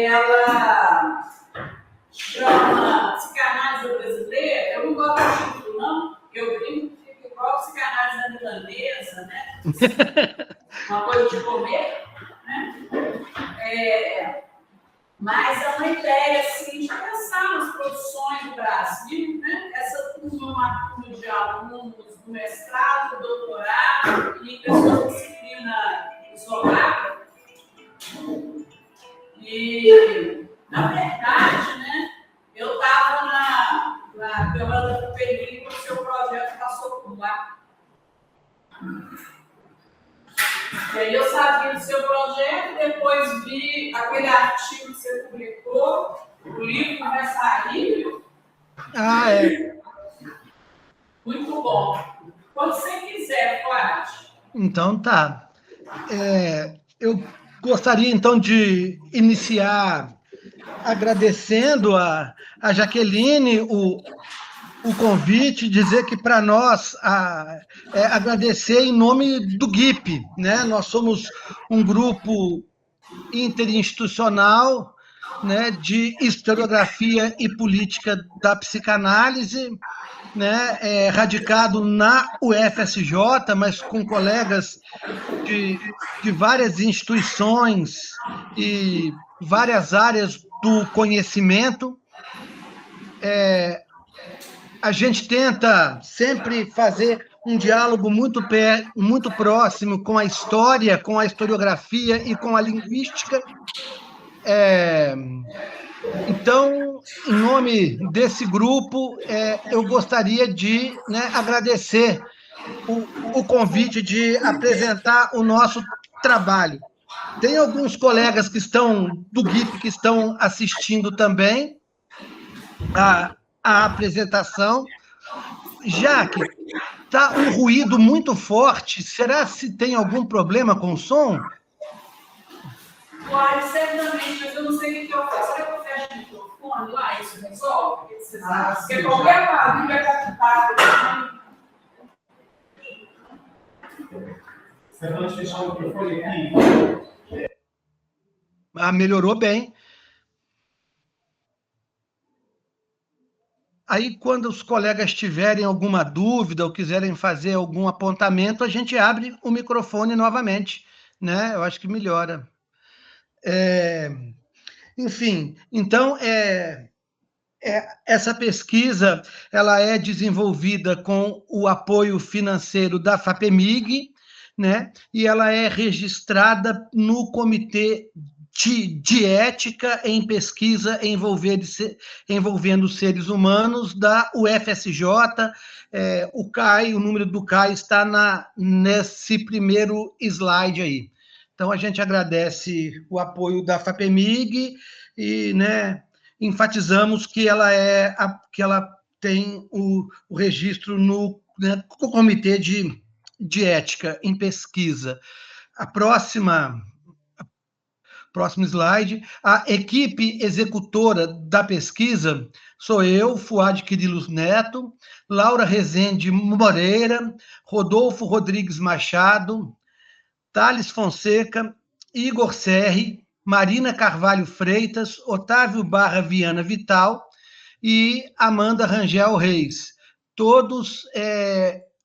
ela chama Psicanálise Brasileira. Eu não gosto do título, não, porque eu brinco que fica igual Psicanálise Milanesa, né? Uma coisa de comer, né? Mas é uma ideia assim, de pensar nas produções do Brasil, né? Essa turma é uma turma de alunos do mestrado, do doutorado, e pessoas que se criam na isolada. E, na verdade, né, eu estava na Câmara da FAPEMIG quando o seu projeto passou por lá. E aí eu sabia do seu projeto, depois vi aquele artigo que você publicou, o livro que vai sair. Ah, é. Muito bom. Quando você quiser, Flávio. Então tá. Eu gostaria então de iniciar agradecendo a Jaqueline o convite, dizer que para nós, agradecer em nome do GIP, né? Nós somos um grupo interinstitucional, né, de historiografia e política da psicanálise, né, radicado na UFSJ, mas com colegas de várias instituições e várias áreas do conhecimento. A gente tenta sempre fazer um diálogo muito próximo com a história, com a historiografia e com a linguística. Então, em nome desse grupo, eu gostaria de, né, agradecer o convite de apresentar o nosso trabalho. Tem alguns colegas que estão do GIP que estão assistindo também a apresentação. Jaque, está um ruído muito forte. Será se tem algum problema com o som? Pode, certamente, mas eu não sei o que eu faço. Será que eu fecho o microfone lá? Isso resolve? Porque qualquer barulho é captado. Você pode fechar o microfone aqui? Melhorou bem. Aí, quando os colegas tiverem alguma dúvida ou quiserem fazer algum apontamento, a gente abre o microfone novamente, né? Eu acho que melhora. Enfim, então, essa pesquisa ela é desenvolvida com o apoio financeiro da FAPEMIG, né? E ela é registrada no Comitê de Ética em Pesquisa envolvendo seres humanos da UFSJ. O CAI, o número do CAI está nesse primeiro slide aí. Então, a gente agradece o apoio da FAPEMIG e, né, enfatizamos que que ela tem o registro no, né, Comitê de Ética em Pesquisa. Próximo slide. A equipe executora da pesquisa sou eu, Fuad Quirilos Neto, Laura Rezende Moreira, Rodolfo Rodrigues Machado, Thales Fonseca, Igor Serri, Marina Carvalho Freitas, Otávio Barra Viana Vital e Amanda Rangel Reis, todos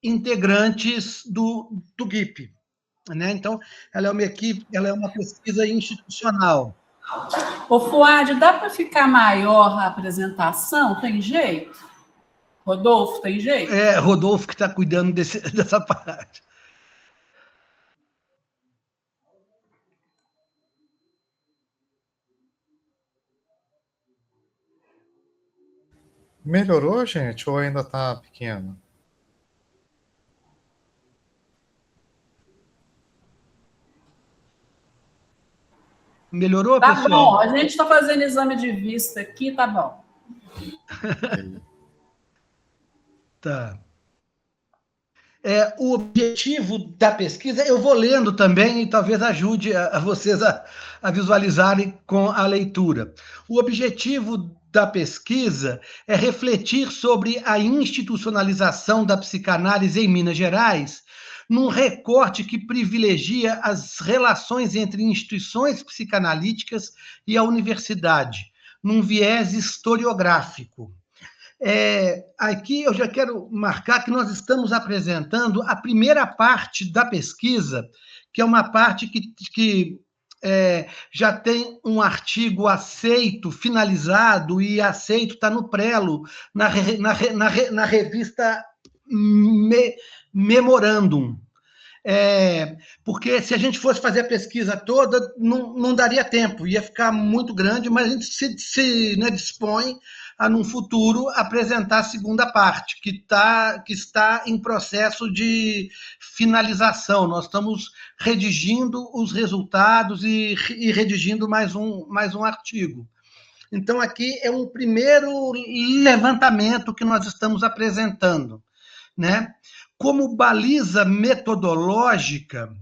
integrantes do GIP. Né? Então, ela é uma equipe, ela é uma pesquisa institucional. Ô, Fuad, dá para ficar maior a apresentação? Tem jeito? Rodolfo, tem jeito? Rodolfo que está cuidando dessa parte. Melhorou, gente, ou ainda está pequeno? Melhorou, tá pessoal? Tá bom, a gente está fazendo exame de vista aqui, tá bom. Tá. O objetivo da pesquisa, eu vou lendo também e talvez ajude a vocês a visualizarem com a leitura. O objetivo da pesquisa é refletir sobre a institucionalização da psicanálise em Minas Gerais, num recorte que privilegia as relações entre instituições psicanalíticas e a universidade, num viés historiográfico. Aqui eu já quero marcar que nós estamos apresentando a primeira parte da pesquisa, que é uma parte que já tem um artigo aceito, finalizado e aceito, está no prelo, na revista Memorandum. Porque se a gente fosse fazer a pesquisa toda, não daria tempo, ia ficar muito grande, mas a gente se dispõe a, num futuro, apresentar a segunda parte, que está em processo de finalização. Nós estamos redigindo os resultados e redigindo mais um artigo. Então, aqui é um primeiro levantamento que nós estamos apresentando, né? Como baliza metodológica,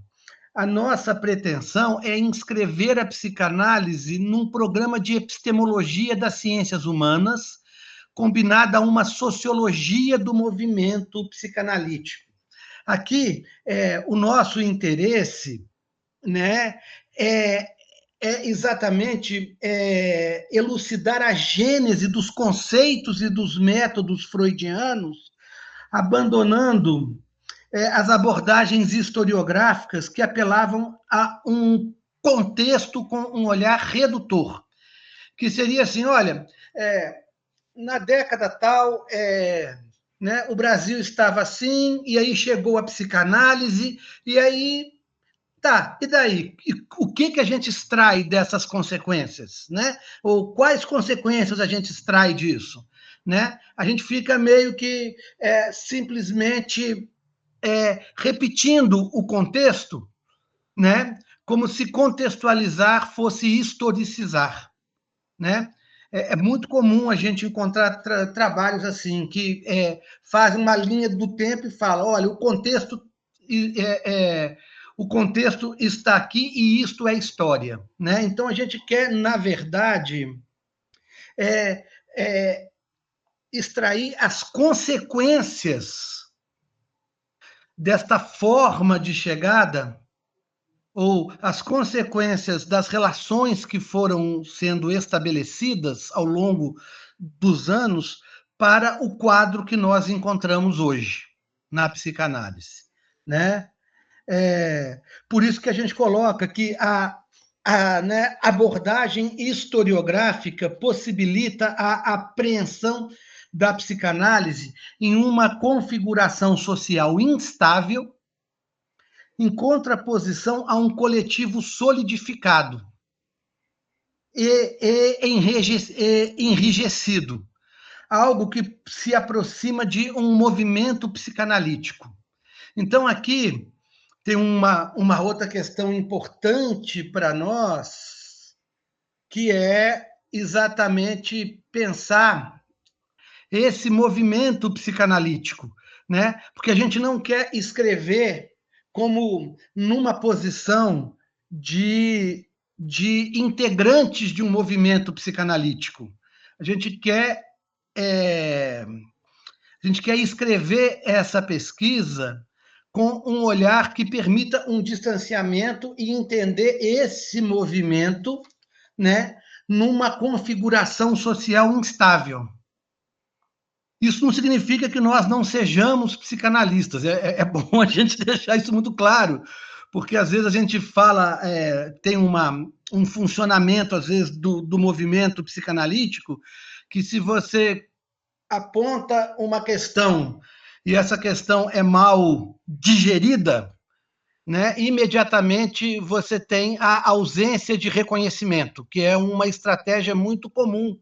a nossa pretensão é inscrever a psicanálise num programa de epistemologia das ciências humanas, combinada a uma sociologia do movimento psicanalítico. Aqui, o nosso interesse, né, é exatamente elucidar a gênese dos conceitos e dos métodos freudianos, abandonando as abordagens historiográficas que apelavam a um contexto com um olhar redutor, que seria assim, olha, na década tal, né, o Brasil estava assim, e aí chegou a psicanálise, e aí, tá, e daí? E o que a gente extrai dessas consequências, né? Ou quais consequências a gente extrai disso? Né? A gente fica meio que simplesmente repetindo o contexto, né? Como se contextualizar fosse historicizar, né? É muito comum a gente encontrar trabalhos assim, que fazem uma linha do tempo e falam, olha, o contexto está aqui e isto é história, né? Então, a gente quer, na verdade, extrair as consequências desta forma de chegada, ou as consequências das relações que foram sendo estabelecidas ao longo dos anos para o quadro que nós encontramos hoje na psicanálise, né? Por isso que a gente coloca que a abordagem historiográfica possibilita a apreensão da psicanálise em uma configuração social instável, em contraposição a um coletivo solidificado e enrijecido, algo que se aproxima de um movimento psicanalítico. Então, aqui tem uma outra questão importante para nós, que é exatamente pensar esse movimento psicanalítico, né? Porque a gente não quer escrever como numa posição de integrantes de um movimento psicanalítico. A gente quer escrever essa pesquisa com um olhar que permita um distanciamento e entender esse movimento, né, numa configuração social instável. Isso não significa que nós não sejamos psicanalistas. É bom a gente deixar isso muito claro, porque às vezes a gente fala, tem um funcionamento, às vezes, do movimento psicanalítico, que se você aponta uma questão e essa questão é mal digerida, né, imediatamente você tem a ausência de reconhecimento, que é uma estratégia muito comum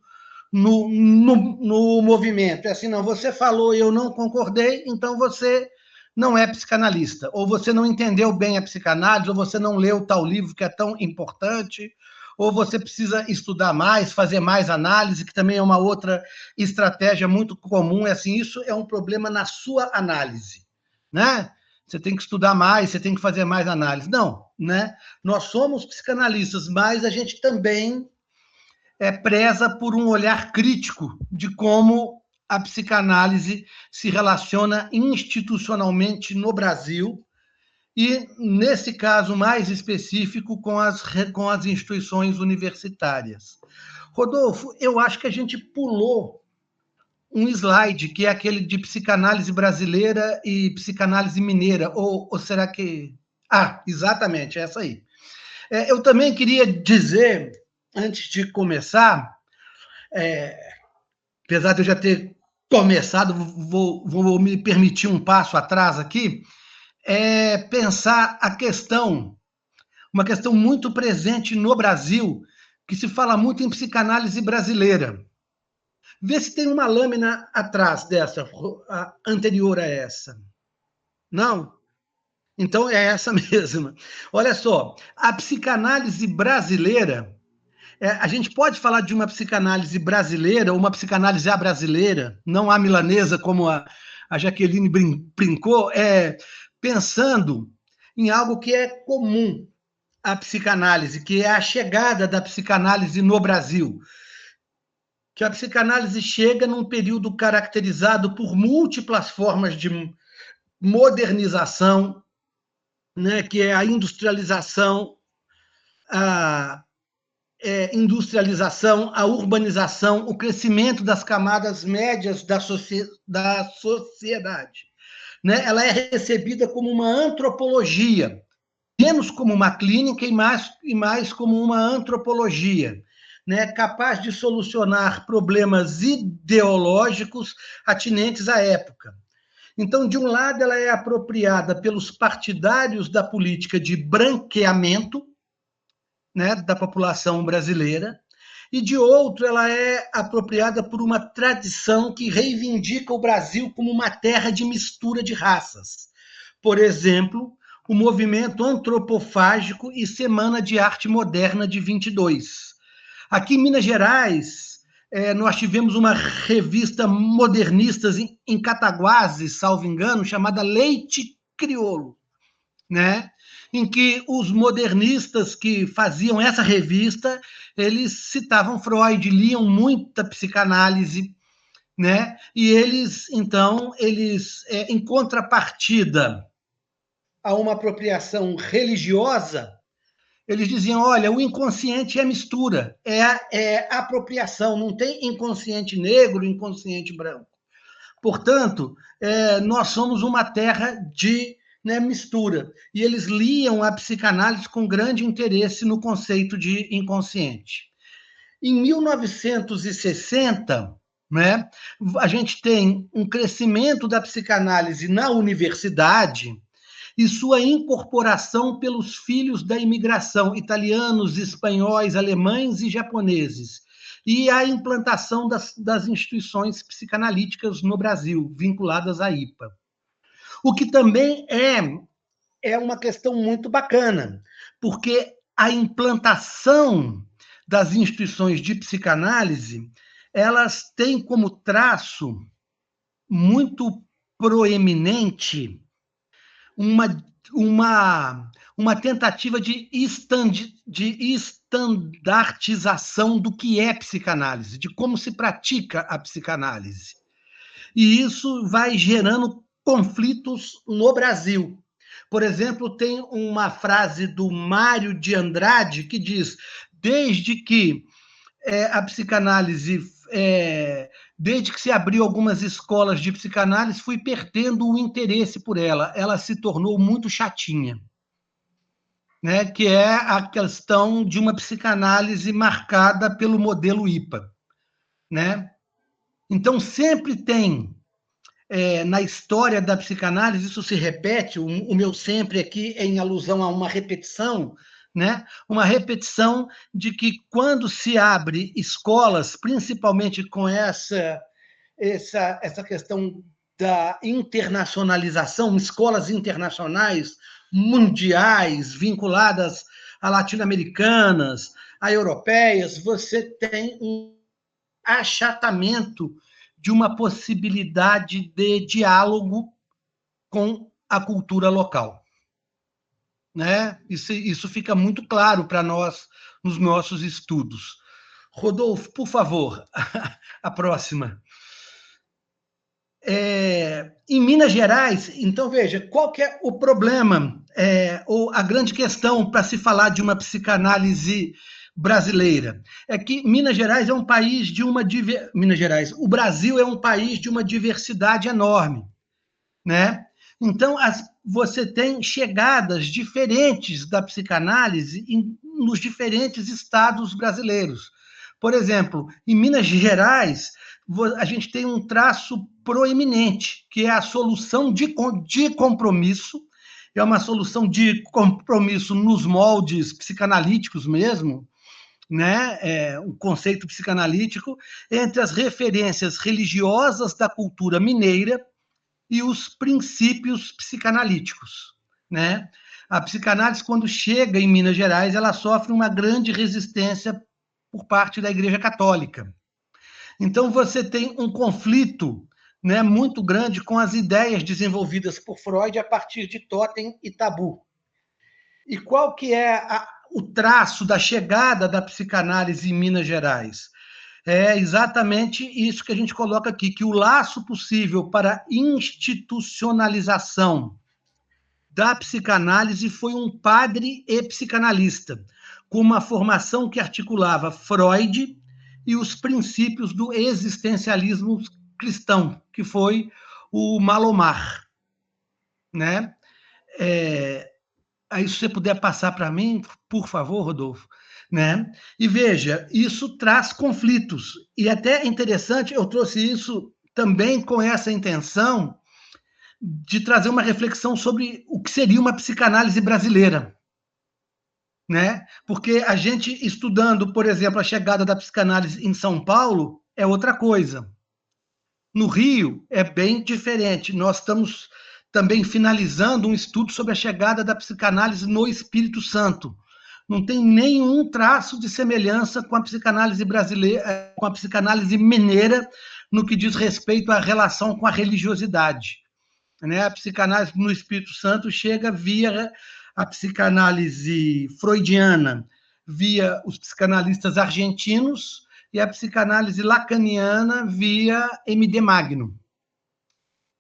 no movimento. É assim, não, você falou e eu não concordei, então você não é psicanalista, ou você não entendeu bem a psicanálise, ou você não leu tal livro que é tão importante, ou você precisa estudar mais, fazer mais análise, que também é uma outra estratégia muito comum. É assim, isso é um problema na sua análise, né? Você tem que estudar mais, você tem que fazer mais análise. Não, né? Nós somos psicanalistas, mas a gente também preza por um olhar crítico de como a psicanálise se relaciona institucionalmente no Brasil e, nesse caso mais específico, com as instituições universitárias. Rodolfo, eu acho que a gente pulou um slide, que é aquele de psicanálise brasileira e psicanálise mineira, ou será que... Ah, exatamente, essa aí. Eu também queria dizer, antes de começar, apesar de eu já ter começado, vou me permitir um passo atrás aqui, pensar uma questão muito presente no Brasil, que se fala muito em psicanálise brasileira. Vê se tem uma lâmina atrás dessa, anterior a essa. Não? Então é essa mesma. Olha só, a psicanálise brasileira, a gente pode falar de uma psicanálise brasileira, uma psicanálise à brasileira, não à milanesa, como a Jaqueline brincou, pensando em algo que é comum à psicanálise, que é a chegada da psicanálise no Brasil. Que a psicanálise chega num período caracterizado por múltiplas formas de modernização, né, que é a industrialização, a urbanização, o crescimento das camadas médias da sociedade. Né? Ela é recebida como uma antropologia, menos como uma clínica e mais como uma antropologia, né? Capaz de solucionar problemas ideológicos atinentes à época. Então, de um lado, ela é apropriada pelos partidários da política de branqueamento, né, da população brasileira, e de outro, ela é apropriada por uma tradição que reivindica o Brasil como uma terra de mistura de raças. Por exemplo, o movimento antropofágico e Semana de Arte Moderna de 22. Aqui em Minas Gerais, nós tivemos uma revista modernista em Cataguases, salvo engano, chamada Leite Crioulo, né? Em que os modernistas que faziam essa revista, eles citavam Freud, liam muita psicanálise, né? E eles, então, em contrapartida a uma apropriação religiosa, eles diziam, olha, o inconsciente é mistura, é apropriação, não tem inconsciente negro, inconsciente branco. Portanto, nós somos uma terra de, né, mistura. E eles liam a psicanálise com grande interesse no conceito de inconsciente. Em 1960, né, a gente tem um crescimento da psicanálise na universidade e sua incorporação pelos filhos da imigração, italianos, espanhóis, alemães e japoneses, e a implantação das instituições psicanalíticas no Brasil, vinculadas à IPA. O que também é uma questão muito bacana, porque a implantação das instituições de psicanálise, elas têm como traço muito proeminente uma tentativa de estandartização do que é psicanálise, de como se pratica a psicanálise. E isso vai gerando conflitos no Brasil. Por exemplo, tem uma frase do Mário de Andrade que diz: desde que a psicanálise, desde que se abriu algumas escolas de psicanálise, fui perdendo o interesse por ela. Ela se tornou muito chatinha, né? Que é a questão de uma psicanálise marcada pelo modelo IPA, né? Então, sempre tem, na história da psicanálise, isso se repete, o meu sempre aqui é em alusão a uma repetição, né? Uma repetição de que quando se abre escolas, principalmente com essa questão da internacionalização, escolas internacionais, mundiais, vinculadas a latino-americanas, a europeias, você tem um achatamento de uma possibilidade de diálogo com a cultura local. Né? Isso fica muito claro para nós nos nossos estudos. Rodolfo, por favor, a próxima. em Minas Gerais, então veja, qual que é o problema, ou a grande questão para se falar de uma psicanálise brasileira? É que Minas Gerais é um país de uma Minas Gerais, o Brasil é um país de uma diversidade enorme, né? Então, você tem chegadas diferentes da psicanálise nos diferentes estados brasileiros. Por exemplo, em Minas Gerais, a gente tem um traço proeminente, que é a solução de compromisso, é uma solução de compromisso nos moldes psicanalíticos mesmo, né? O conceito psicanalítico, entre as referências religiosas da cultura mineira e os princípios psicanalíticos, né? A psicanálise, quando chega em Minas Gerais, ela sofre uma grande resistência por parte da Igreja Católica. Então, você tem um conflito, né, muito grande com as ideias desenvolvidas por Freud a partir de Totem e Tabu. E qual que é o traço da chegada da psicanálise em Minas Gerais? É exatamente isso que a gente coloca aqui, que o laço possível para institucionalização da psicanálise foi um padre e psicanalista, com uma formação que articulava Freud e os princípios do existencialismo cristão, que foi o Malomar, né? Aí, se você puder passar para mim, por favor, Rodolfo, né? E veja, isso traz conflitos. E até é interessante, eu trouxe isso também com essa intenção de trazer uma reflexão sobre o que seria uma psicanálise brasileira, né? Porque a gente estudando, por exemplo, a chegada da psicanálise em São Paulo é outra coisa. No Rio é bem diferente. Nós estamos também finalizando um estudo sobre a chegada da psicanálise no Espírito Santo. Não tem nenhum traço de semelhança com a psicanálise brasileira, com a psicanálise mineira, no que diz respeito à relação com a religiosidade, né? A psicanálise no Espírito Santo chega via a psicanálise freudiana, via os psicanalistas argentinos, e a psicanálise lacaniana via M.D. Magno,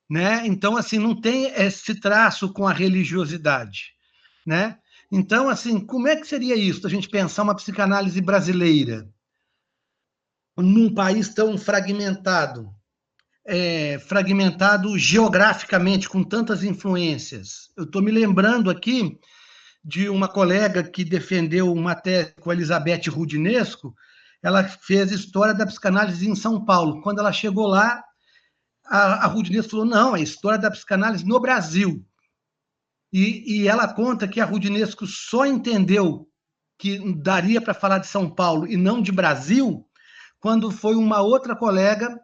né? Então, assim, não tem esse traço com a religiosidade, né? Então, assim, como é que seria isso, a gente pensar uma psicanálise brasileira num país tão fragmentado, fragmentado geograficamente, com tantas influências? Eu estou me lembrando aqui de uma colega que defendeu uma tese com a Elizabeth Rudinesco. Ela fez história da psicanálise em São Paulo. Quando ela chegou lá, a Rudinesco falou, não, é história da psicanálise no Brasil. E ela conta que a Rudinesco só entendeu que daria para falar de São Paulo e não de Brasil, quando foi uma outra colega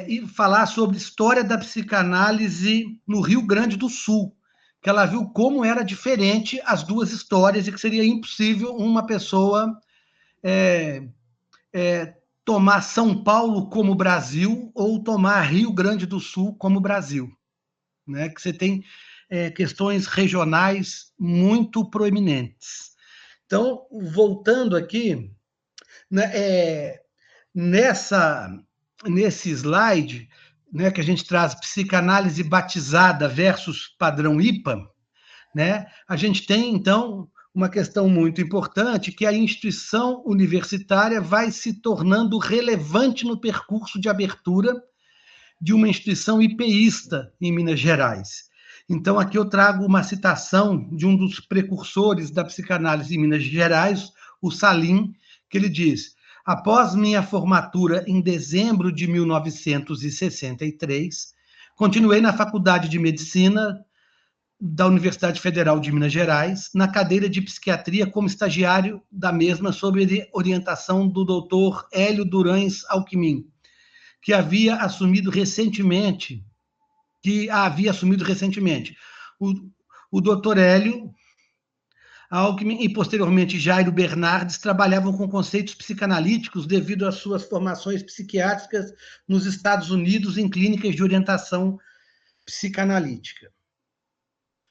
e falar sobre história da psicanálise no Rio Grande do Sul, que ela viu como era diferente as duas histórias e que seria impossível uma pessoa tomar São Paulo como Brasil ou tomar Rio Grande do Sul como Brasil, né? Que você tem questões regionais muito proeminentes. Então, voltando aqui, né, nesse slide, né, que a gente traz psicanálise batizada versus padrão IPA, né, a gente tem, então, uma questão muito importante, que a instituição universitária vai se tornando relevante no percurso de abertura de uma instituição IPIsta em Minas Gerais. Então, aqui eu trago uma citação de um dos precursores da psicanálise em Minas Gerais, o Salim, que ele diz: após minha formatura em dezembro de 1963, continuei na Faculdade de Medicina da Universidade Federal de Minas Gerais, na cadeira de psiquiatria como estagiário da mesma, sob orientação do Dr. Hélio Durães Alckmin, que a havia assumido recentemente. O Dr. Hélio Alckmin e, posteriormente, Jairo Bernardes trabalhavam com conceitos psicanalíticos devido às suas formações psiquiátricas nos Estados Unidos em clínicas de orientação psicanalítica.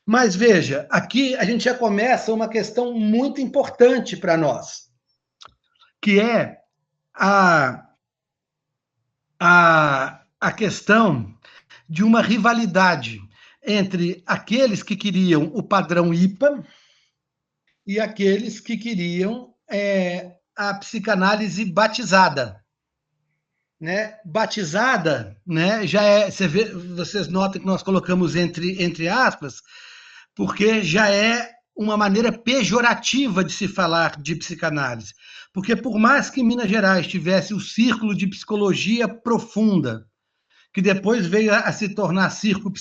Mas, veja, aqui a gente já começa uma questão muito importante para nós, que é a a questão de uma rivalidade entre aqueles que queriam o padrão IPA e aqueles que queriam a psicanálise batizada. Né? Batizada, né? Já é, vocês notam que nós colocamos entre aspas, porque já é uma maneira pejorativa de se falar de psicanálise. Porque por mais que Minas Gerais tivesse o Círculo de Psicologia Profunda, que depois veio a se tornar Círculo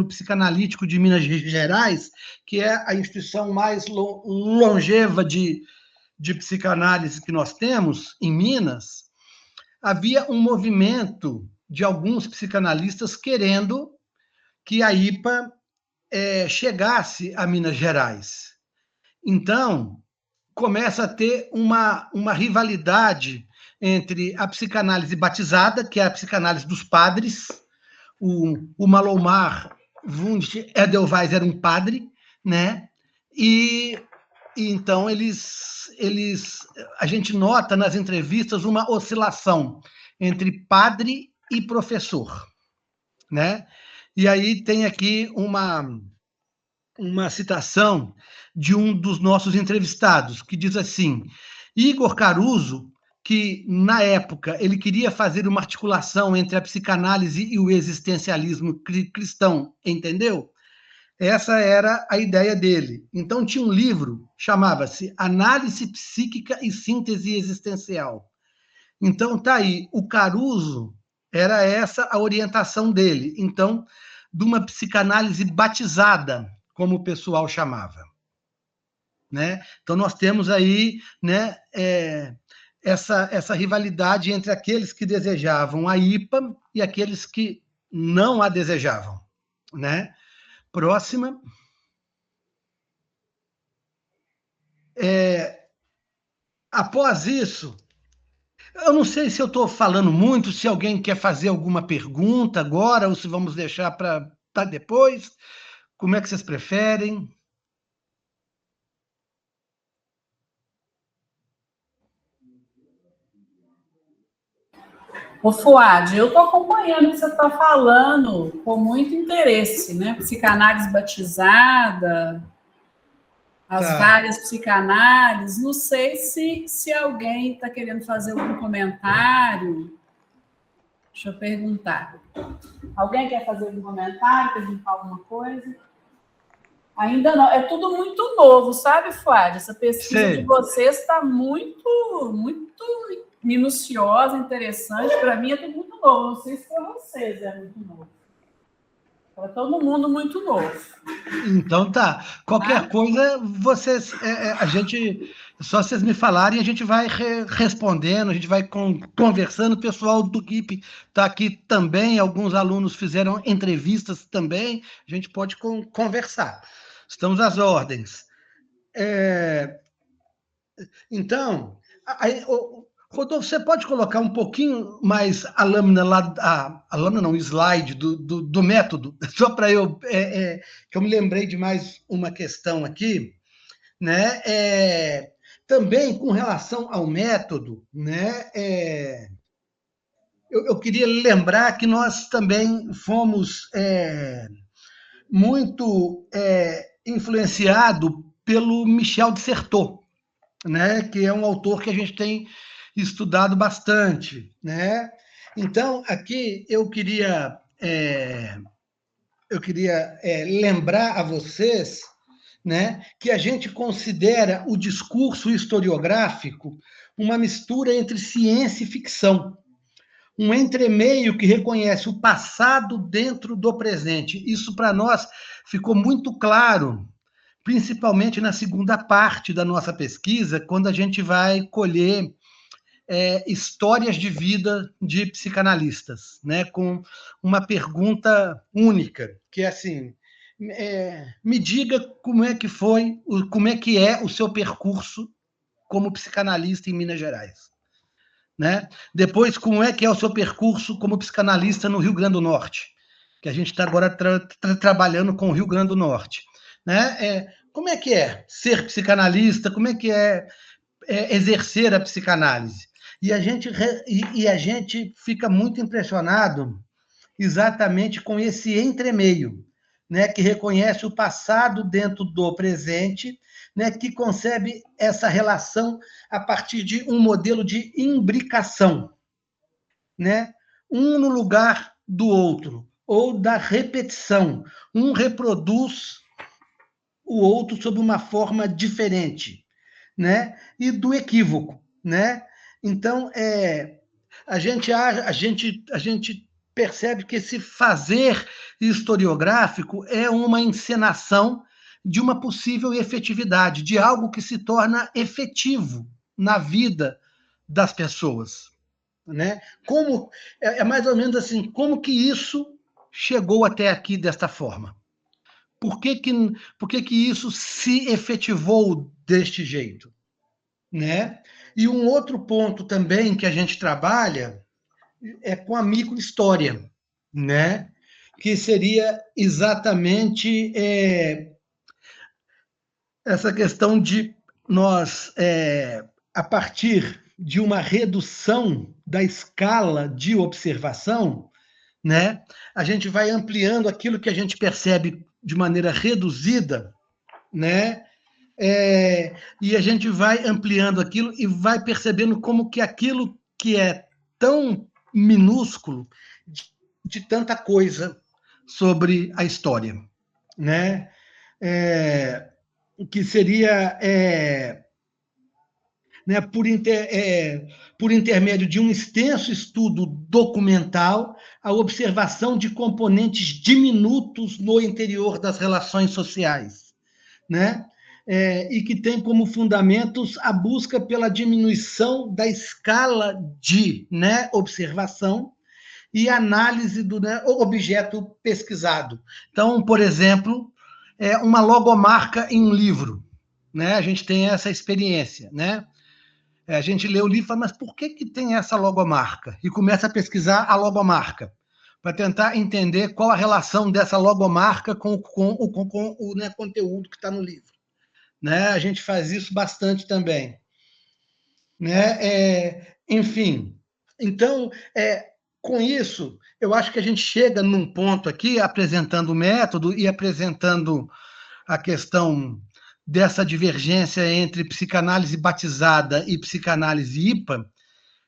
Psicanalítico de Minas Gerais, que é a instituição mais longeva de psicanálise que nós temos em Minas, havia um movimento de alguns psicanalistas querendo que a IPA chegasse a Minas Gerais. Então, começa a ter uma rivalidade entre a psicanálise batizada, que é a psicanálise dos padres. O Malomar Wundt Edelweiss era um padre, né? E então a gente nota nas entrevistas uma oscilação entre padre e professor, né? E aí tem aqui uma citação de um dos nossos entrevistados, que diz assim: Igor Caruso, que na época ele queria fazer uma articulação entre a psicanálise e o existencialismo cristão, entendeu? Essa era a ideia dele. Então tinha um livro, chamava-se Análise Psíquica e Síntese Existencial. Então tá aí, o Caruso era essa a orientação dele. Então, de uma psicanálise batizada, como o pessoal chamava. Né? Então, nós temos aí, né, essa rivalidade entre aqueles que desejavam a IPA e aqueles que não a desejavam. Né? Próxima. Após isso, eu não sei se eu estou falando muito, se alguém quer fazer alguma pergunta agora, ou se vamos deixar para depois. Como é que vocês preferem? Ô, Fuad, eu estou acompanhando o que você está falando com muito interesse, né? Psicanálise batizada, as várias psicanálises. Não sei se alguém está querendo fazer algum comentário. Deixa eu perguntar. Alguém quer fazer algum comentário, perguntar alguma coisa? Ainda não. É tudo muito novo, sabe, Fuad? Essa pesquisa de vocês está muito minuciosa, interessante. Para mim é tudo muito novo. Não sei se para vocês é muito novo. Para todo mundo muito novo. Então tá. Qualquer coisa, vocês, a gente, só vocês me falarem, a gente vai respondendo, a gente vai conversando. O pessoal do GIP está aqui também, alguns alunos fizeram entrevistas também, a gente pode conversar. Estamos às ordens. Então, Rodolfo, você pode colocar um pouquinho mais a lâmina lá, a lâmina não, o slide do método, só para que eu me lembrei de mais uma questão aqui, né? Também com relação ao método, né? Eu queria lembrar que nós também fomos muito influenciados pelo Michel de Certeau, né? Que é um autor que a gente tem estudado bastante, né? Então, aqui eu queria lembrar a vocês, né, que a gente considera o discurso historiográfico uma mistura entre ciência e ficção, um entremeio que reconhece o passado dentro do presente. Isso, para nós, ficou muito claro, principalmente na segunda parte da nossa pesquisa, quando a gente vai colher histórias de vida de psicanalistas, né, com uma pergunta única, que é assim: me diga como é que é o seu percurso como psicanalista em Minas Gerais, né? Depois, como é que é o seu percurso como psicanalista no Rio Grande do Norte, que a gente está agora trabalhando com o Rio Grande do Norte, né? Como é que é ser psicanalista? Como é que é exercer a psicanálise? E a gente fica muito impressionado exatamente com esse entremeio, né, que reconhece o passado dentro do presente, né, que concebe essa relação a partir de um modelo de imbricação, né, um no lugar do outro, ou da repetição. Um reproduz o outro sob uma forma diferente, né, e do equívoco, né? Então, a gente percebe que esse fazer historiográfico é uma encenação de uma possível efetividade, de algo que se torna efetivo na vida das pessoas, né? Como é mais ou menos assim, como que isso chegou até aqui desta forma? Por que que isso se efetivou deste jeito, né? E um outro ponto também que a gente trabalha é com a microhistória, né? Que seria exatamente essa questão de nós, a partir de uma redução da escala de observação, né? A gente vai ampliando aquilo que a gente percebe de maneira reduzida, né? E a gente vai ampliando aquilo e vai percebendo como que aquilo que é tão minúsculo de tanta coisa sobre a história, né? Que seria né, por intermédio de um extenso estudo documental, a observação de componentes diminutos no interior das relações sociais, né? E que tem como fundamentos a busca pela diminuição da escala de, né, observação e análise do, né, objeto pesquisado. Então, por exemplo, uma logomarca em um livro, né? A gente tem essa experiência, né? A gente lê o livro e fala, mas por que que tem essa logomarca? E começa a pesquisar a logomarca, para tentar entender qual a relação dessa logomarca com o né, conteúdo que está no livro, né? A gente faz isso bastante também, né? Enfim, então, com isso, eu acho que a gente chega num ponto aqui, apresentando o método e apresentando a questão dessa divergência entre psicanálise batizada e psicanálise IPA,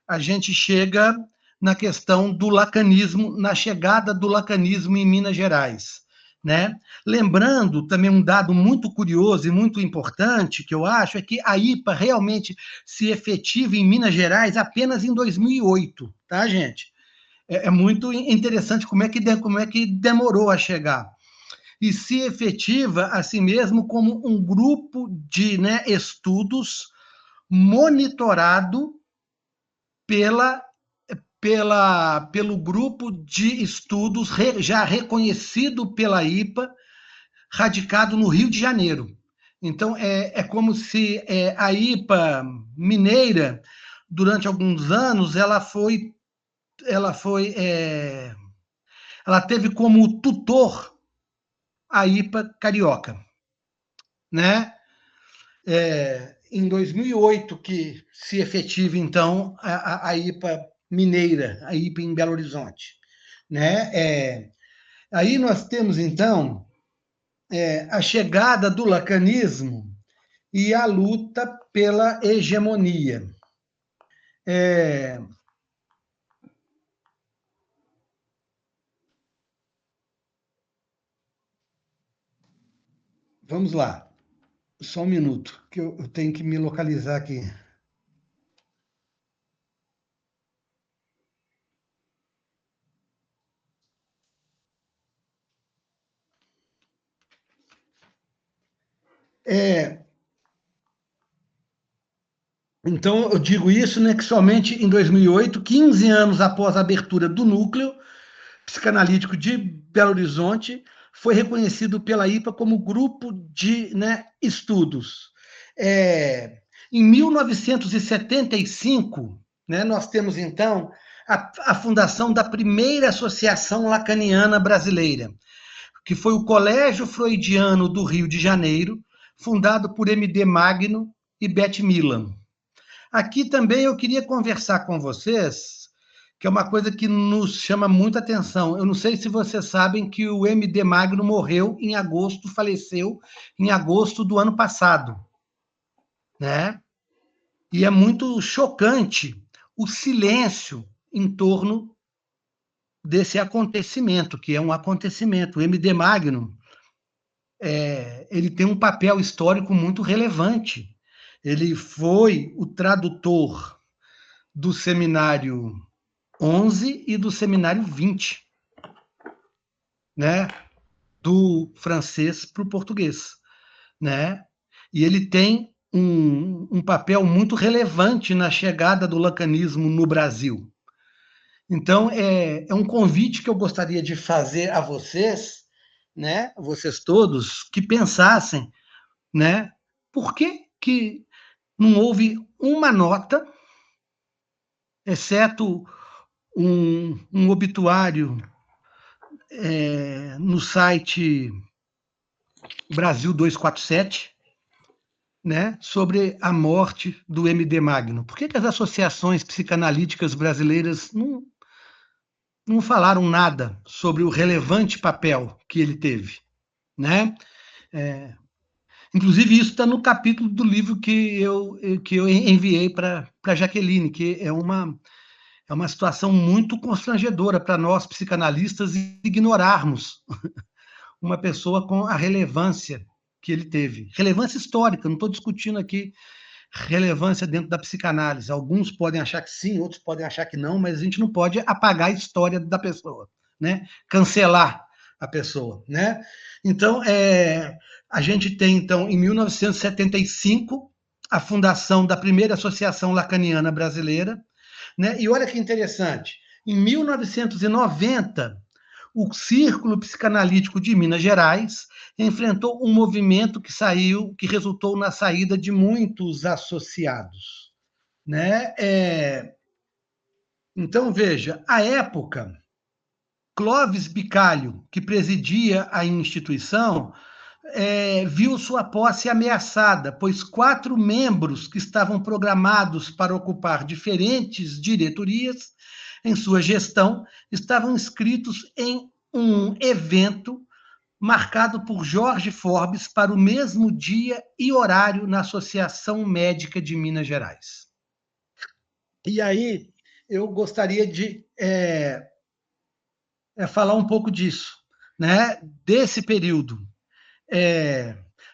a gente chega na questão do lacanismo, na chegada do lacanismo em Minas Gerais, né? Lembrando também um dado muito curioso e muito importante, que eu acho, é que a IPA realmente se efetiva em Minas Gerais apenas em 2008, tá, gente? É muito interessante como é que demorou a chegar. E se efetiva a si mesmo como um grupo de, né, estudos monitorado pelo grupo de estudos já reconhecido pela IPA, radicado no Rio de Janeiro. Então, como se a IPA mineira, durante alguns anos, ela teve como tutor a IPA carioca, né? Em 2008 que se efetiva, então, a IPA mineira, a IPA em Belo Horizonte, né? Aí nós temos, então, a chegada do lacanismo e a luta pela hegemonia. Vamos lá, só um minuto, que eu tenho que me localizar aqui. Então, eu digo isso, né, que somente em 2008, 15 anos após a abertura do núcleo psicanalítico de Belo Horizonte, foi reconhecido pela IPA como grupo de, né, estudos. Em 1975, né, nós temos, então, a fundação da primeira Associação Lacaniana Brasileira, que foi o Colégio Freudiano do Rio de Janeiro, fundado por M.D. Magno e Beth Milan. Aqui também eu queria conversar com vocês, que é uma coisa que nos chama muita atenção. Eu não sei se vocês sabem que o MD Magno morreu em agosto, faleceu em agosto do ano passado, né? E é muito chocante o silêncio em torno desse acontecimento, que é um acontecimento. O MD Magno, ele tem um papel histórico muito relevante. Ele foi o tradutor do seminário 11 e do seminário 20, né? Do francês para o português, né? E ele tem um papel muito relevante na chegada do lacanismo no Brasil. Então, é um convite que eu gostaria de fazer a vocês, né? Vocês todos, que pensassem, né? Por que não houve uma nota, exceto um obituário no site Brasil 247, né, sobre a morte do MD Magno? Por que as associações psicanalíticas brasileiras não falaram nada sobre o relevante papel que ele teve, né? Inclusive, isso está no capítulo do livro que eu enviei para a Jaqueline, que é uma situação muito constrangedora para nós, psicanalistas, ignorarmos uma pessoa com a relevância que ele teve. Relevância histórica, não estou discutindo aqui relevância dentro da psicanálise. Alguns podem achar que sim, outros podem achar que não, mas a gente não pode apagar a história da pessoa, né? Cancelar a pessoa, né? Então, a gente tem, então, em 1975, a fundação da primeira Associação Lacaniana Brasileira, né? E olha que interessante, em 1990, o Círculo Psicanalítico de Minas Gerais enfrentou um movimento que resultou na saída de muitos associados, né? Então, veja, à época, Clóvis Bicalho, que presidia a instituição, viu sua posse ameaçada, pois 4 membros que estavam programados para ocupar diferentes diretorias em sua gestão estavam inscritos em um evento marcado por Jorge Forbes para o mesmo dia e horário na Associação Médica de Minas Gerais. E aí eu gostaria de falar um pouco disso, né? Desse período.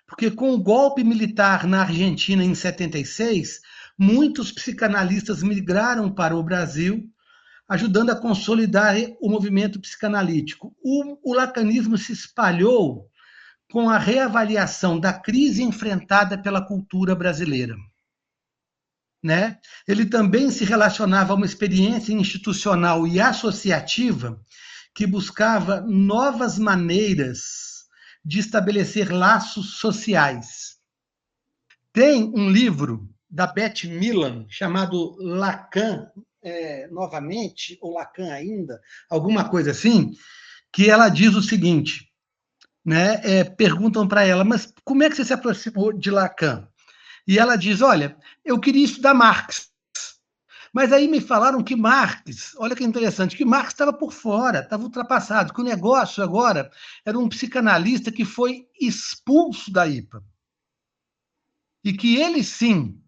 Porque com o golpe militar na Argentina em 76, muitos psicanalistas migraram para o Brasil, ajudando a consolidar o movimento psicanalítico. O lacanismo se espalhou com a reavaliação da crise enfrentada pela cultura brasileira, né? Ele também se relacionava a uma experiência institucional e associativa que buscava novas maneiras de estabelecer laços sociais. Tem um livro da Beth Milan chamado Lacan, novamente, ou Lacan ainda, alguma coisa assim, que ela diz o seguinte, né? Perguntam para ela, mas como é que você se aproximou de Lacan? E ela diz, olha, eu queria estudar Marx, mas aí me falaram que Marx, olha que interessante, que Marx estava por fora, estava ultrapassado, que o negócio agora era um psicanalista que foi expulso da IPA. E que ele, sim,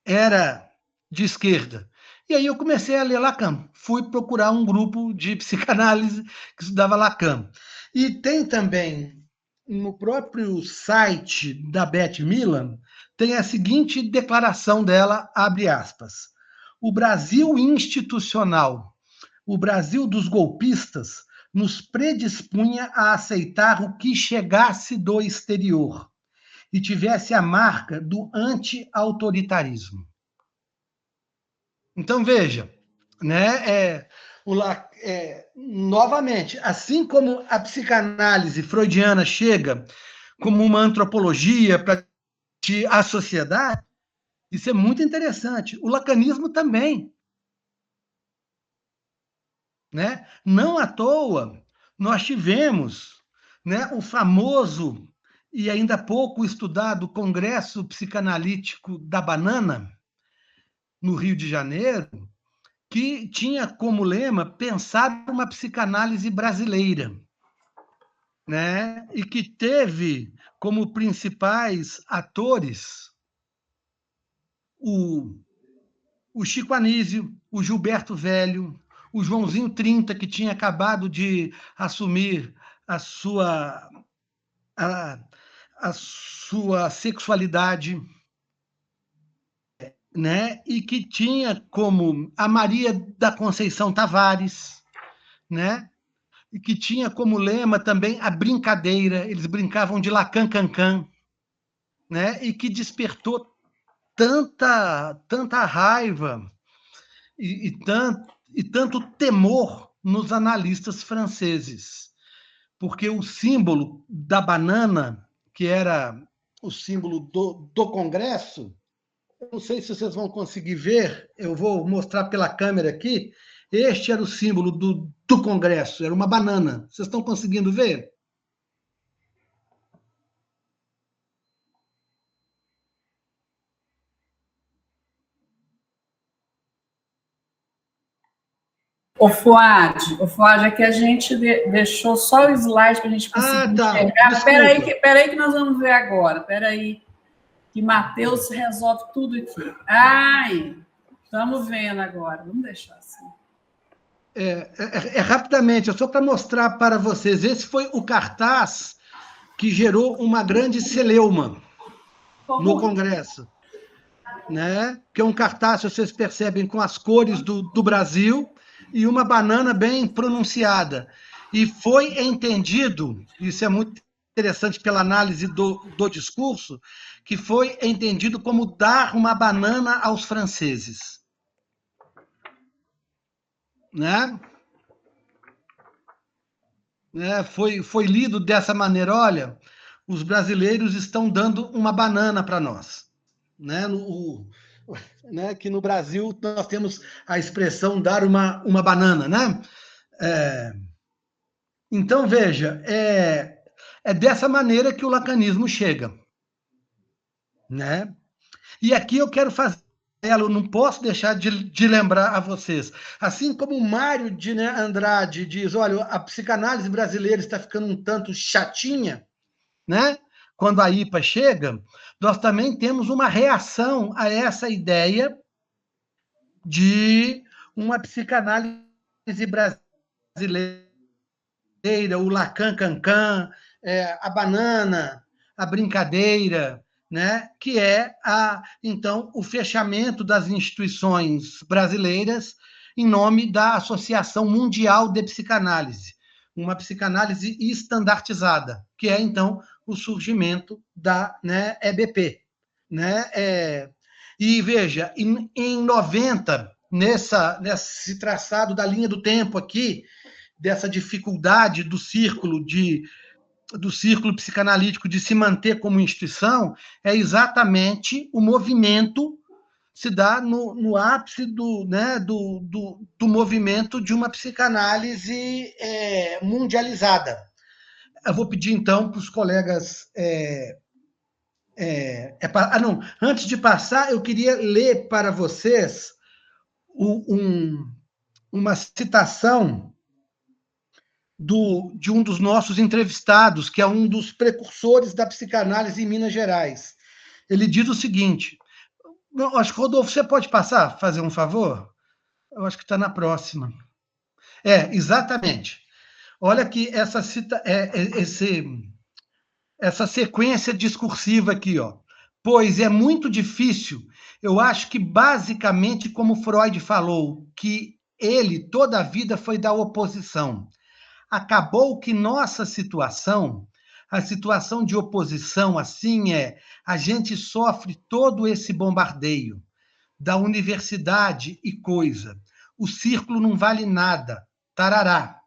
era de esquerda. E aí eu comecei a ler Lacan, fui procurar um grupo de psicanálise que estudava Lacan. E tem também, no próprio site da Beth Milan, tem a seguinte declaração dela, abre aspas, o Brasil institucional, o Brasil dos golpistas, nos predispunha a aceitar o que chegasse do exterior e tivesse a marca do anti-autoritarismo. Então, veja, né, novamente, assim como a psicanálise freudiana chega como uma antropologia para a sociedade, isso é muito interessante. O lacanismo também. Né? Não à toa, nós tivemos, né, o famoso e ainda pouco estudado Congresso Psicanalítico da Banana, no Rio de Janeiro, que tinha como lema pensar uma psicanálise brasileira, né? E que teve como principais atores o, o Chico Anísio, o Gilberto Velho, o Joãozinho 30, que tinha acabado de assumir a sua, a, a sua sexualidade, né? E que tinha como a Maria da Conceição Tavares, né? E que tinha como lema também a brincadeira, eles brincavam de Lacan Cancan, né? E que despertou tanta raiva e tanto temor nos analistas franceses, porque o símbolo da banana, que era o símbolo do Congresso, eu não sei se vocês vão conseguir ver, eu vou mostrar pela câmera aqui, este era o símbolo do Congresso, era uma banana. Vocês estão conseguindo ver? O Fuad, é que a gente deixou só o slide para a gente conseguir enxergar. Espera aí que nós vamos ver agora. Espera aí, que Matheus resolve tudo aqui. Ai, estamos vendo agora. Vamos deixar assim. Rapidamente, é só para mostrar para vocês. Esse foi o cartaz que gerou uma grande celeuma no Congresso, né? Que é um cartaz, vocês percebem, com as cores do Brasil e uma banana bem pronunciada. E foi entendido, isso é muito interessante pela análise do discurso, que foi entendido como dar uma banana aos franceses. Né? Foi lido dessa maneira, olha, os brasileiros estão dando uma banana para nós. Né? Que no Brasil nós temos a expressão dar uma banana. Né? Então, veja, é dessa maneira que o lacanismo chega. Né? E aqui eu quero fazer, eu não posso deixar de lembrar a vocês, assim como o Mário de Andrade diz, olha, a psicanálise brasileira está ficando um tanto chatinha, né? Quando a IPA chega, nós também temos uma reação a essa ideia de uma psicanálise brasileira, o Lacan Cancan, a banana, a brincadeira, né? Que é então o fechamento das instituições brasileiras em nome da Associação Mundial de Psicanálise, uma psicanálise estandartizada, que é então o surgimento da, né, EBP, né? E veja, em 90, nesse traçado da linha do tempo aqui, dessa dificuldade do círculo psicanalítico de se manter como instituição, é exatamente o movimento se dá no ápice do movimento de uma psicanálise mundializada. Eu vou pedir, então, para os colegas... antes de passar, eu queria ler para vocês uma citação de um dos nossos entrevistados, que é um dos precursores da psicanálise em Minas Gerais. Ele diz o seguinte, acho que, Rodolfo, você pode passar, fazer um favor? Eu acho que está na próxima. Exatamente. Olha que essa sequência discursiva aqui, ó. Pois é muito difícil, eu acho que basicamente, como Freud falou, que ele toda a vida foi da oposição. Acabou que nossa situação, a situação de oposição, assim, a gente sofre todo esse bombardeio da universidade e coisa. O círculo não vale nada, tarará.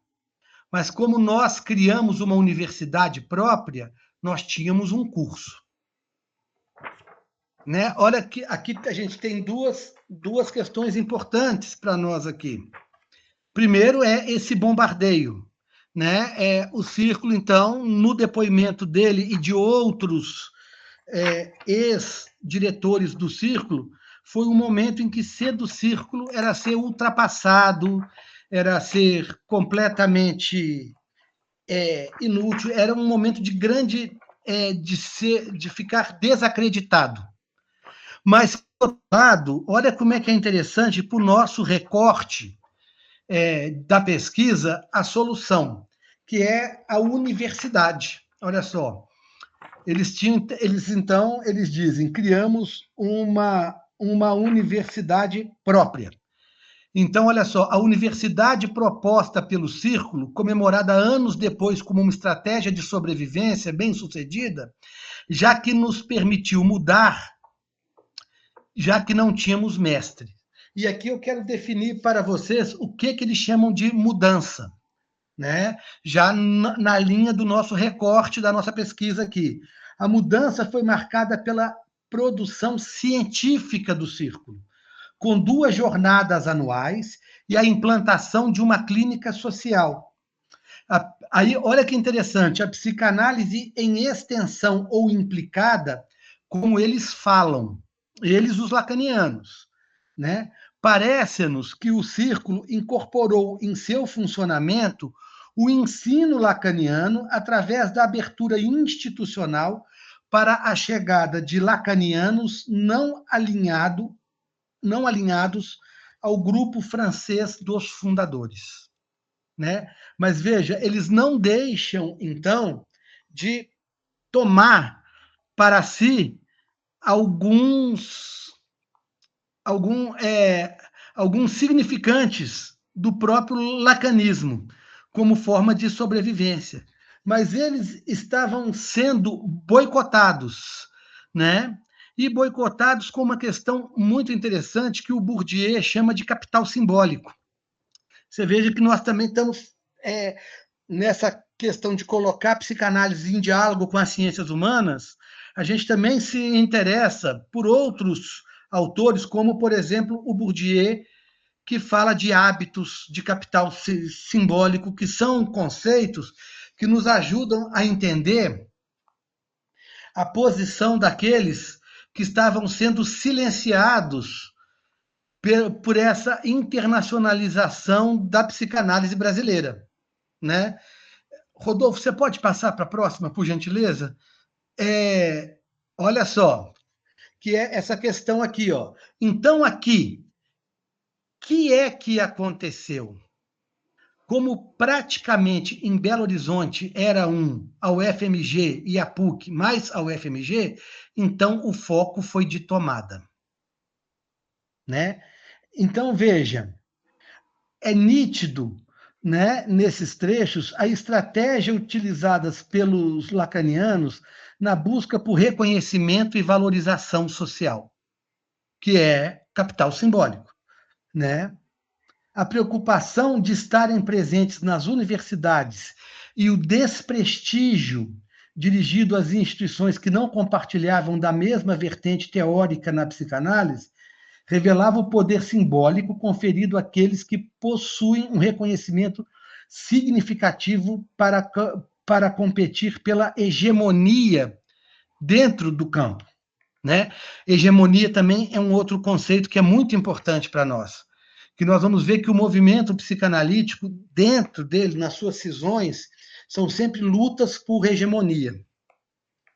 Mas como nós criamos uma universidade própria, nós tínhamos um curso. Né? Olha que aqui a gente tem duas questões importantes para nós aqui. Primeiro é esse bombardeio. Né? O Círculo, então, no depoimento dele e de outros ex-diretores do Círculo, foi um momento em que ser do círculo era ser ultrapassado, era ser completamente inútil, era um momento de grande de ficar desacreditado. Mas, por outro lado, olha como é que é interessante para o nosso recorte da pesquisa a solução, que é a universidade. Olha só, eles dizem, criamos uma universidade própria. Então, olha só, a universidade proposta pelo Círculo, comemorada anos depois como uma estratégia de sobrevivência bem-sucedida, já que nos permitiu mudar, já que não tínhamos mestre. E aqui eu quero definir para vocês o que eles chamam de mudança, né? Já na linha do nosso recorte, da nossa pesquisa aqui. A mudança foi marcada pela produção científica do Círculo, com 2 jornadas anuais e a implantação de uma clínica social. Aí, olha que interessante, a psicanálise em extensão ou implicada, como eles falam, eles, os lacanianos, né? Parece-nos que o Círculo incorporou em seu funcionamento o ensino lacaniano através da abertura institucional para a chegada de lacanianos não alinhados ao grupo francês dos fundadores, né? Mas veja, eles não deixam, então, de tomar para si alguns significantes do próprio lacanismo, como forma de sobrevivência. Mas eles estavam sendo boicotados, né? E boicotados com uma questão muito interessante que o Bourdieu chama de capital simbólico. Você veja que nós também estamos nessa questão de colocar a psicanálise em diálogo com as ciências humanas, a gente também se interessa por outros autores, como, por exemplo, o Bourdieu, que fala de hábitos de capital simbólico, que são conceitos que nos ajudam a entender a posição daqueles que estavam sendo silenciados por essa internacionalização da psicanálise brasileira, né? Rodolfo, você pode passar para a próxima, por gentileza? Olha só, que é essa questão aqui, ó. Então, aqui, o que é que aconteceu? Como praticamente em Belo Horizonte era a UFMG e a PUC mais a UFMG, então o foco foi de tomada, né? Então, veja, é nítido, né, nesses trechos, a estratégia utilizada pelos lacanianos na busca por reconhecimento e valorização social, que é capital simbólico, né? A preocupação de estarem presentes nas universidades e o desprestígio dirigido às instituições que não compartilhavam da mesma vertente teórica na psicanálise revelava o poder simbólico conferido àqueles que possuem um reconhecimento significativo para competir pela hegemonia dentro do campo, né? Hegemonia também é um outro conceito que é muito importante para nós, que nós vamos ver que o movimento psicanalítico, dentro dele, nas suas cisões, são sempre lutas por hegemonia,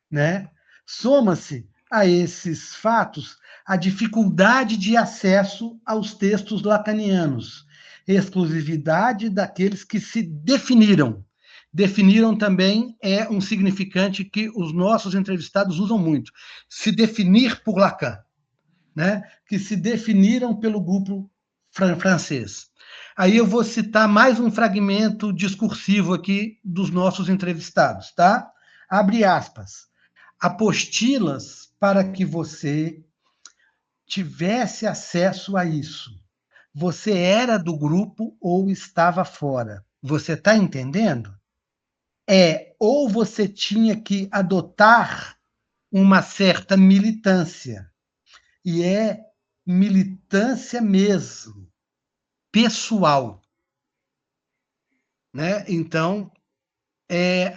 né? Soma-se a esses fatos a dificuldade de acesso aos textos lacanianos, exclusividade daqueles que se definiram. Definiram também é um significante que os nossos entrevistados usam muito. Se definir por Lacan, né? Que se definiram pelo grupo francês. Aí eu vou citar mais um fragmento discursivo aqui dos nossos entrevistados, tá? Abre aspas. Apostilas para que você tivesse acesso a isso. Você era do grupo ou estava fora. Você está entendendo? Ou você tinha que adotar uma certa militância. E é militância mesmo, pessoal, né? Então,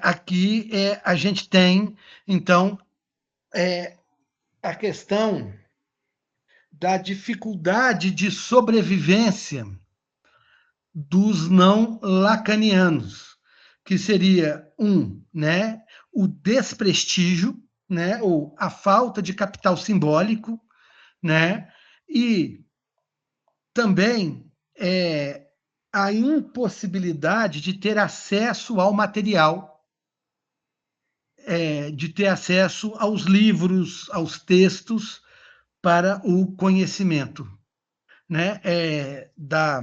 aqui a gente tem, então, a questão da dificuldade de sobrevivência dos não lacanianos, que seria né, o desprestígio, né, ou a falta de capital simbólico, né, e também a impossibilidade de ter acesso ao material, de ter acesso aos livros, aos textos para o conhecimento, né, da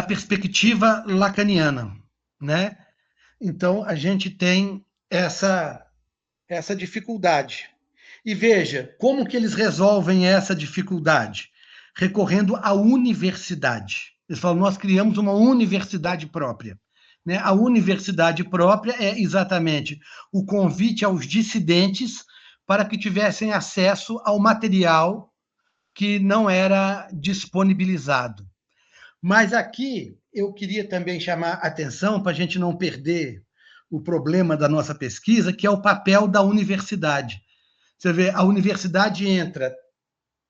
perspectiva lacaniana, né? Então, a gente tem essa dificuldade. E veja, como que eles resolvem essa dificuldade? Recorrendo à universidade. Eles falam, nós criamos uma universidade própria. Né? A universidade própria é exatamente o convite aos dissidentes para que tivessem acesso ao material que não era disponibilizado. Mas aqui eu queria também chamar a atenção, para a gente não perder o problema da nossa pesquisa, que é o papel da universidade. Você vê, a universidade entra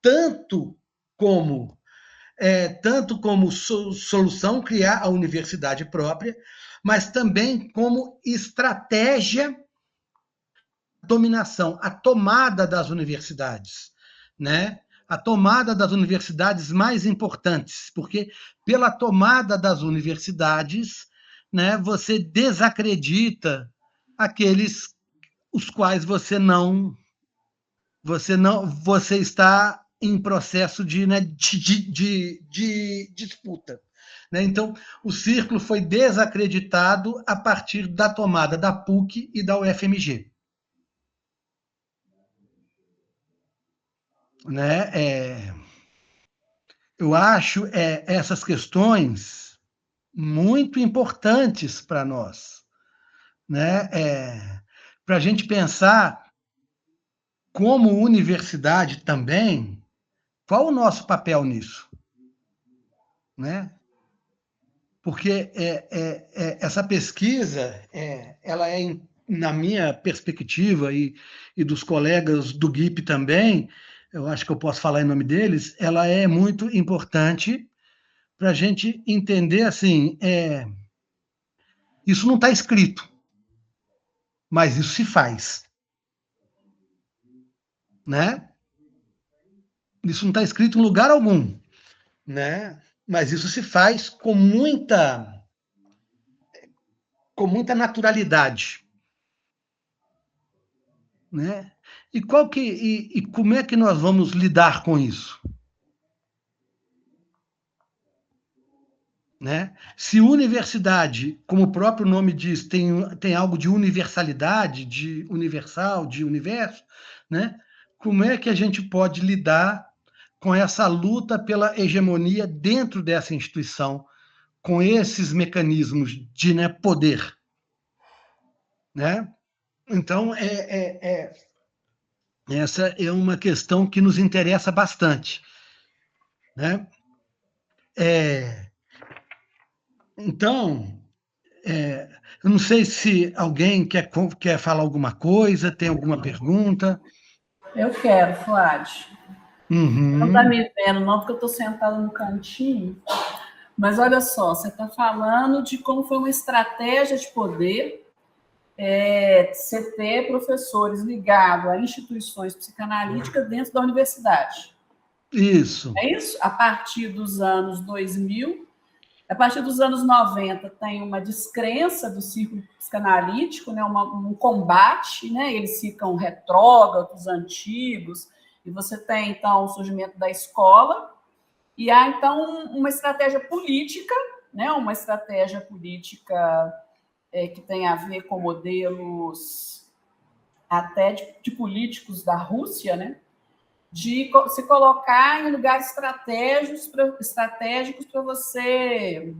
tanto como solução, criar a universidade própria, mas também como estratégia de dominação, a tomada das universidades, né? A tomada das universidades mais importantes, porque pela tomada das universidades, né, você desacredita aqueles os quais você está em processo de disputa. Né? Então, o círculo foi desacreditado a partir da tomada da PUC e da UFMG. Né? Eu acho essas questões muito importantes para nós, né? Para a gente pensar como universidade também, qual o nosso papel nisso? Né? Porque essa pesquisa, ela na minha perspectiva e dos colegas do GIP também, eu acho que eu posso falar em nome deles, ela é muito importante para a gente entender assim, isso não está escrito, mas isso se faz. Né? Isso não está escrito em lugar algum, né? Mas isso se faz com muita naturalidade. Né? E como é que nós vamos lidar com isso? Né? Se universidade, como o próprio nome diz, tem algo de universalidade, de universal, de universo, né? Como é que a gente pode lidar com essa luta pela hegemonia dentro dessa instituição, com esses mecanismos de poder? Né? Então, essa é uma questão que nos interessa bastante. Né? Então, eu não sei se alguém quer falar alguma coisa, tem alguma pergunta. Eu quero, Flávio. Uhum. Você não está me vendo, não, porque eu estou sentada no cantinho. Mas olha só, você está falando de como foi uma estratégia de poder você ter professores ligados a instituições psicanalíticas dentro da universidade. Isso. É isso? A partir dos anos 2000, a partir dos anos 90, tem uma descrença do círculo psicanalítico, né, um combate, né, eles ficam retrógrados, antigos, e você tem, então, o surgimento da escola, e há, então, uma estratégia política, né, que tem a ver com modelos até de políticos da Rússia, né, de se colocar em lugares estratégicos para você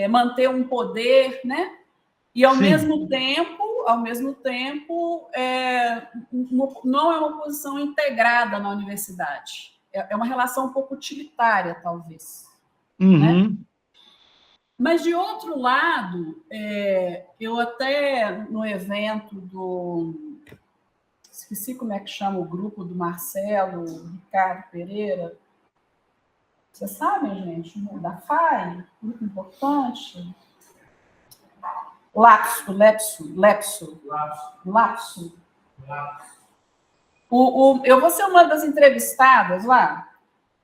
manter um poder, né? E ao mesmo tempo, não é uma posição integrada na universidade. É uma relação um pouco utilitária, talvez. Uhum. Né? Mas, de outro lado, eu até no evento do esqueci como é que chama o grupo do Marcelo, Ricardo Pereira. Vocês sabem, gente? Da FAI, muito importante. Lapso. Eu vou ser uma das entrevistadas lá,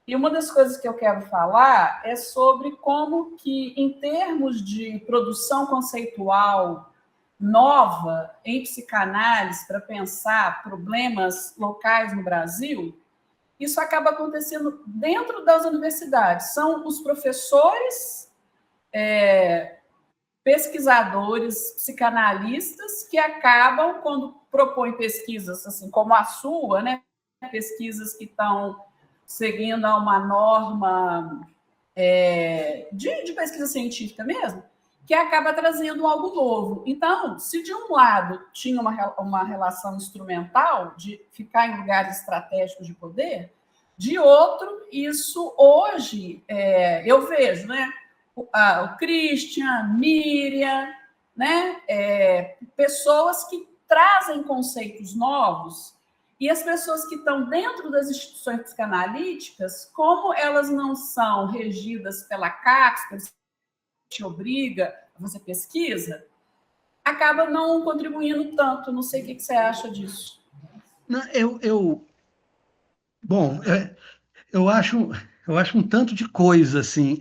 e uma das coisas que eu quero falar é sobre como que, em termos de produção conceitual nova em psicanálise para pensar problemas locais no Brasil, isso acaba acontecendo dentro das universidades. São os professores, pesquisadores, psicanalistas, que acabam, quando propõem pesquisas assim como a sua, né, pesquisas que estão seguindo a uma norma de pesquisa científica mesmo, que acaba trazendo algo novo. Então, se de um lado tinha uma relação instrumental de ficar em lugares estratégicos de poder, de outro, isso hoje eu vejo, né? O Christian, Miriam, né? Pessoas que trazem conceitos novos, e as pessoas que estão dentro das instituições psicanalíticas, como elas não são regidas pela CAPES, que te obriga a fazer pesquisa, acaba não contribuindo tanto. Não sei o que você acha disso. Não, bom, eu acho um tanto de coisa, assim.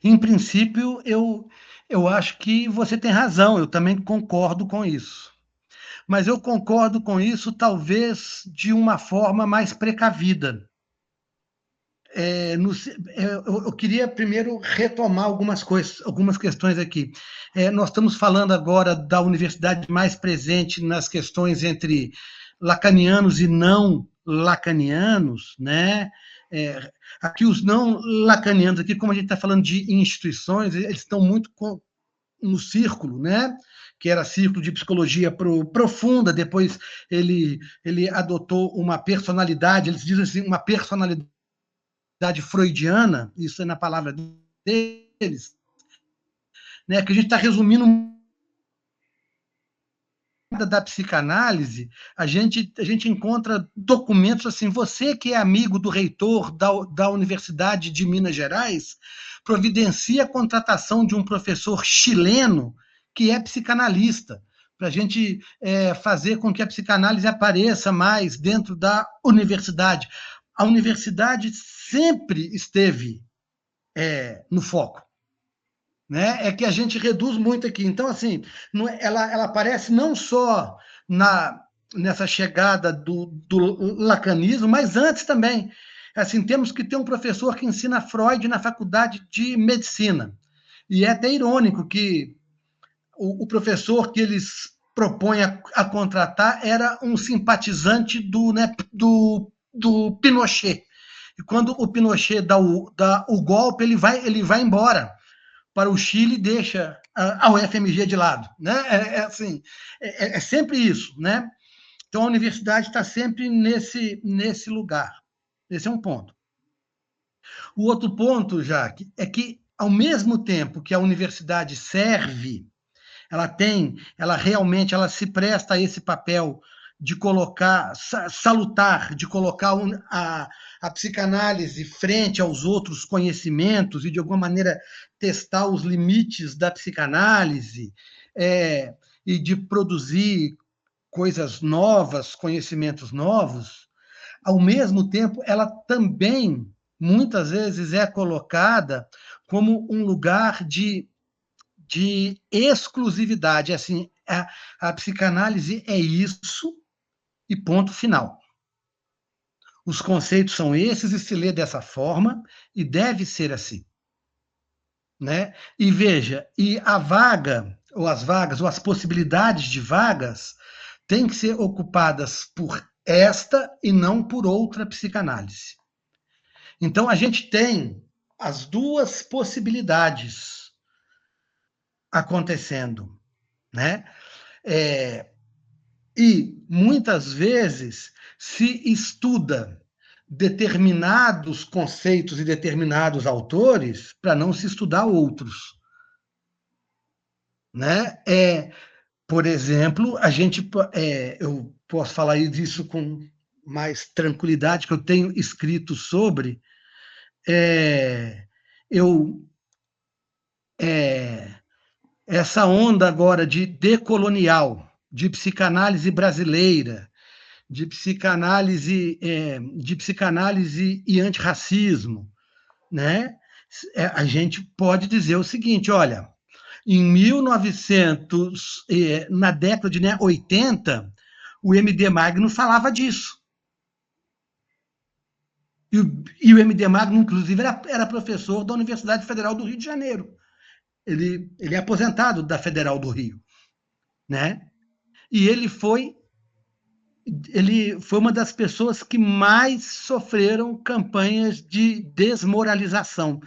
Em princípio, eu acho que você tem razão, eu também concordo com isso. Mas eu concordo com isso, talvez, de uma forma mais precavida. Eu queria primeiro retomar algumas questões aqui. Nós estamos falando agora da universidade mais presente nas questões entre lacanianos e não lacanianos, né? Aqui os não lacanianos, aqui, como a gente está falando de instituições, eles estão muito no círculo, né? Que era círculo de psicologia profunda, depois ele adotou uma personalidade, eles dizem assim, uma personalidade freudiana, isso é na palavra deles, né, que a gente está resumindo da psicanálise, a gente encontra documentos assim, você que é amigo do reitor da Universidade de Minas Gerais, providencia a contratação de um professor chileno que é psicanalista, para a gente fazer com que a psicanálise apareça mais dentro da universidade. A universidade sempre esteve no foco, né? É que a gente reduz muito aqui. Então, assim, ela aparece não só nessa chegada do lacanismo, mas antes também. Assim, temos que ter um professor que ensina Freud na faculdade de medicina. E é até irônico que o professor que eles propõem a contratar era um simpatizante do Pinochet. E quando o Pinochet dá o golpe, ele vai embora para o Chile e deixa a UFMG de lado, né? Assim, sempre isso, né? Então a universidade está sempre nesse lugar. Esse é um ponto. O outro ponto, Jaque, é que ao mesmo tempo que a universidade serve, ela realmente se presta a esse papel de colocar, salutar, de colocar a psicanálise frente aos outros conhecimentos e, de alguma maneira, testar os limites da psicanálise e de produzir coisas novas, conhecimentos novos. Ao mesmo tempo, ela também, muitas vezes, é colocada como um lugar de exclusividade. Assim, a psicanálise é isso e ponto final. Os conceitos são esses e se lê dessa forma e deve ser assim, né? E veja, e a vaga, ou as vagas, ou as possibilidades de vagas têm que ser ocupadas por esta e não por outra psicanálise. Então, a gente tem as duas possibilidades acontecendo, né? E, muitas vezes, se estuda determinados conceitos e determinados autores para não se estudar outros, né? Por exemplo, posso falar disso com mais tranquilidade, que eu tenho escrito sobre, essa onda agora de decolonial, de psicanálise brasileira, de psicanálise e antirracismo, né? A gente pode dizer o seguinte, olha, em 1900, na década de 80, o MD Magno falava disso. E o MD Magno, inclusive, era professor da Universidade Federal do Rio de Janeiro. Ele é aposentado da Federal do Rio, né? E ele foi uma das pessoas que mais sofreram campanhas de desmoralização.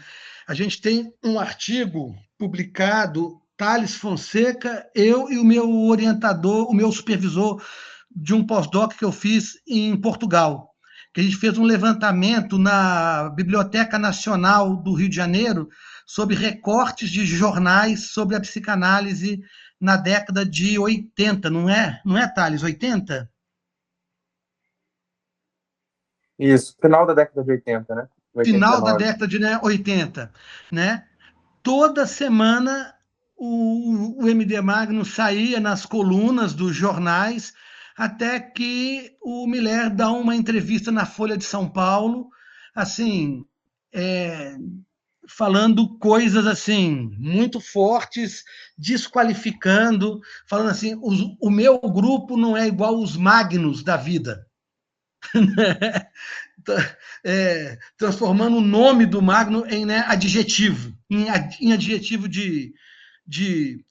A gente tem um artigo publicado, Thales Fonseca, eu e o meu orientador, o meu supervisor de um pós-doc que eu fiz em Portugal, que a gente fez um levantamento na Biblioteca Nacional do Rio de Janeiro sobre recortes de jornais sobre a psicanálise na década de 80, não é, Thales? 80? Isso, final da década de 80, né? 89. Final da década de 80, né? Toda semana o MD Magno saía nas colunas dos jornais, até que o Miller dá uma entrevista na Folha de São Paulo, assim, falando coisas assim muito fortes, desqualificando, falando assim, o meu grupo não é igual os magnos da vida. Transformando o nome do Magno em adjetivo, em adjetivo de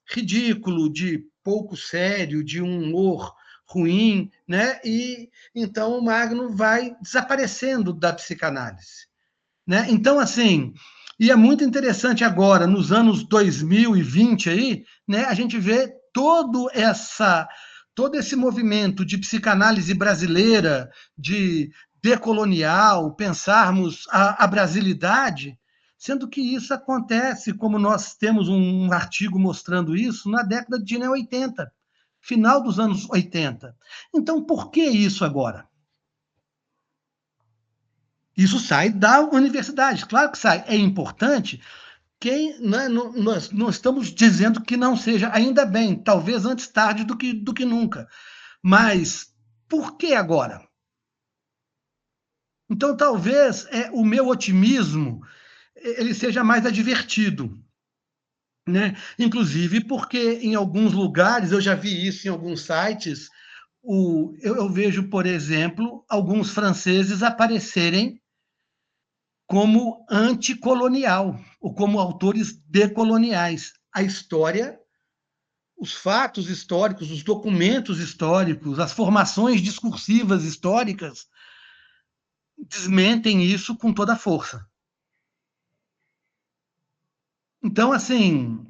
ridículo, de pouco sério, de um humor ruim, né? E então o Magno vai desaparecendo da psicanálise, né? Então, assim, e é muito interessante agora, nos anos 2020 aí, né, a gente vê todo esse movimento de psicanálise brasileira, de decolonial, pensarmos a brasilidade, sendo que isso acontece, como nós temos um artigo mostrando isso, na década de 80, final dos anos 80. Então, por que isso agora? Isso sai da universidade, claro que sai. É importante, nós não estamos dizendo que não seja, ainda bem, talvez antes tarde do que nunca. Mas por que agora? Então, talvez o meu otimismo ele seja mais advertido, né? Inclusive porque em alguns lugares, eu já vi isso em alguns sites, eu vejo, por exemplo, alguns franceses aparecerem como anticolonial, ou como autores decoloniais. A história, os fatos históricos, os documentos históricos, as formações discursivas históricas desmentem isso com toda a força. Então, assim,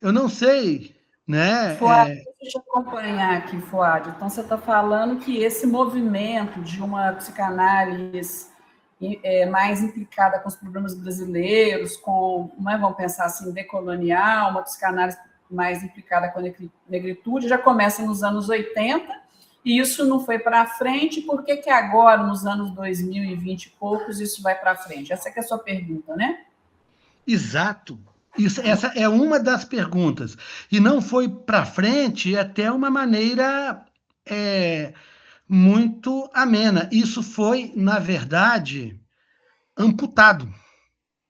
eu não sei, né? Fuad, deixa eu acompanhar aqui, Fuad. Então, você está falando que esse movimento de uma psicanálise mais implicada com os problemas brasileiros, vamos pensar assim, decolonial, uma psicanálise mais implicada com a negritude, já começa nos anos 80, e isso não foi para frente, por que agora, nos anos 2020 e poucos, isso vai para frente? Essa que é a sua pergunta, né? Exato. Essa é uma das perguntas. E não foi para frente até uma maneira muito amena. Isso foi, na verdade, amputado,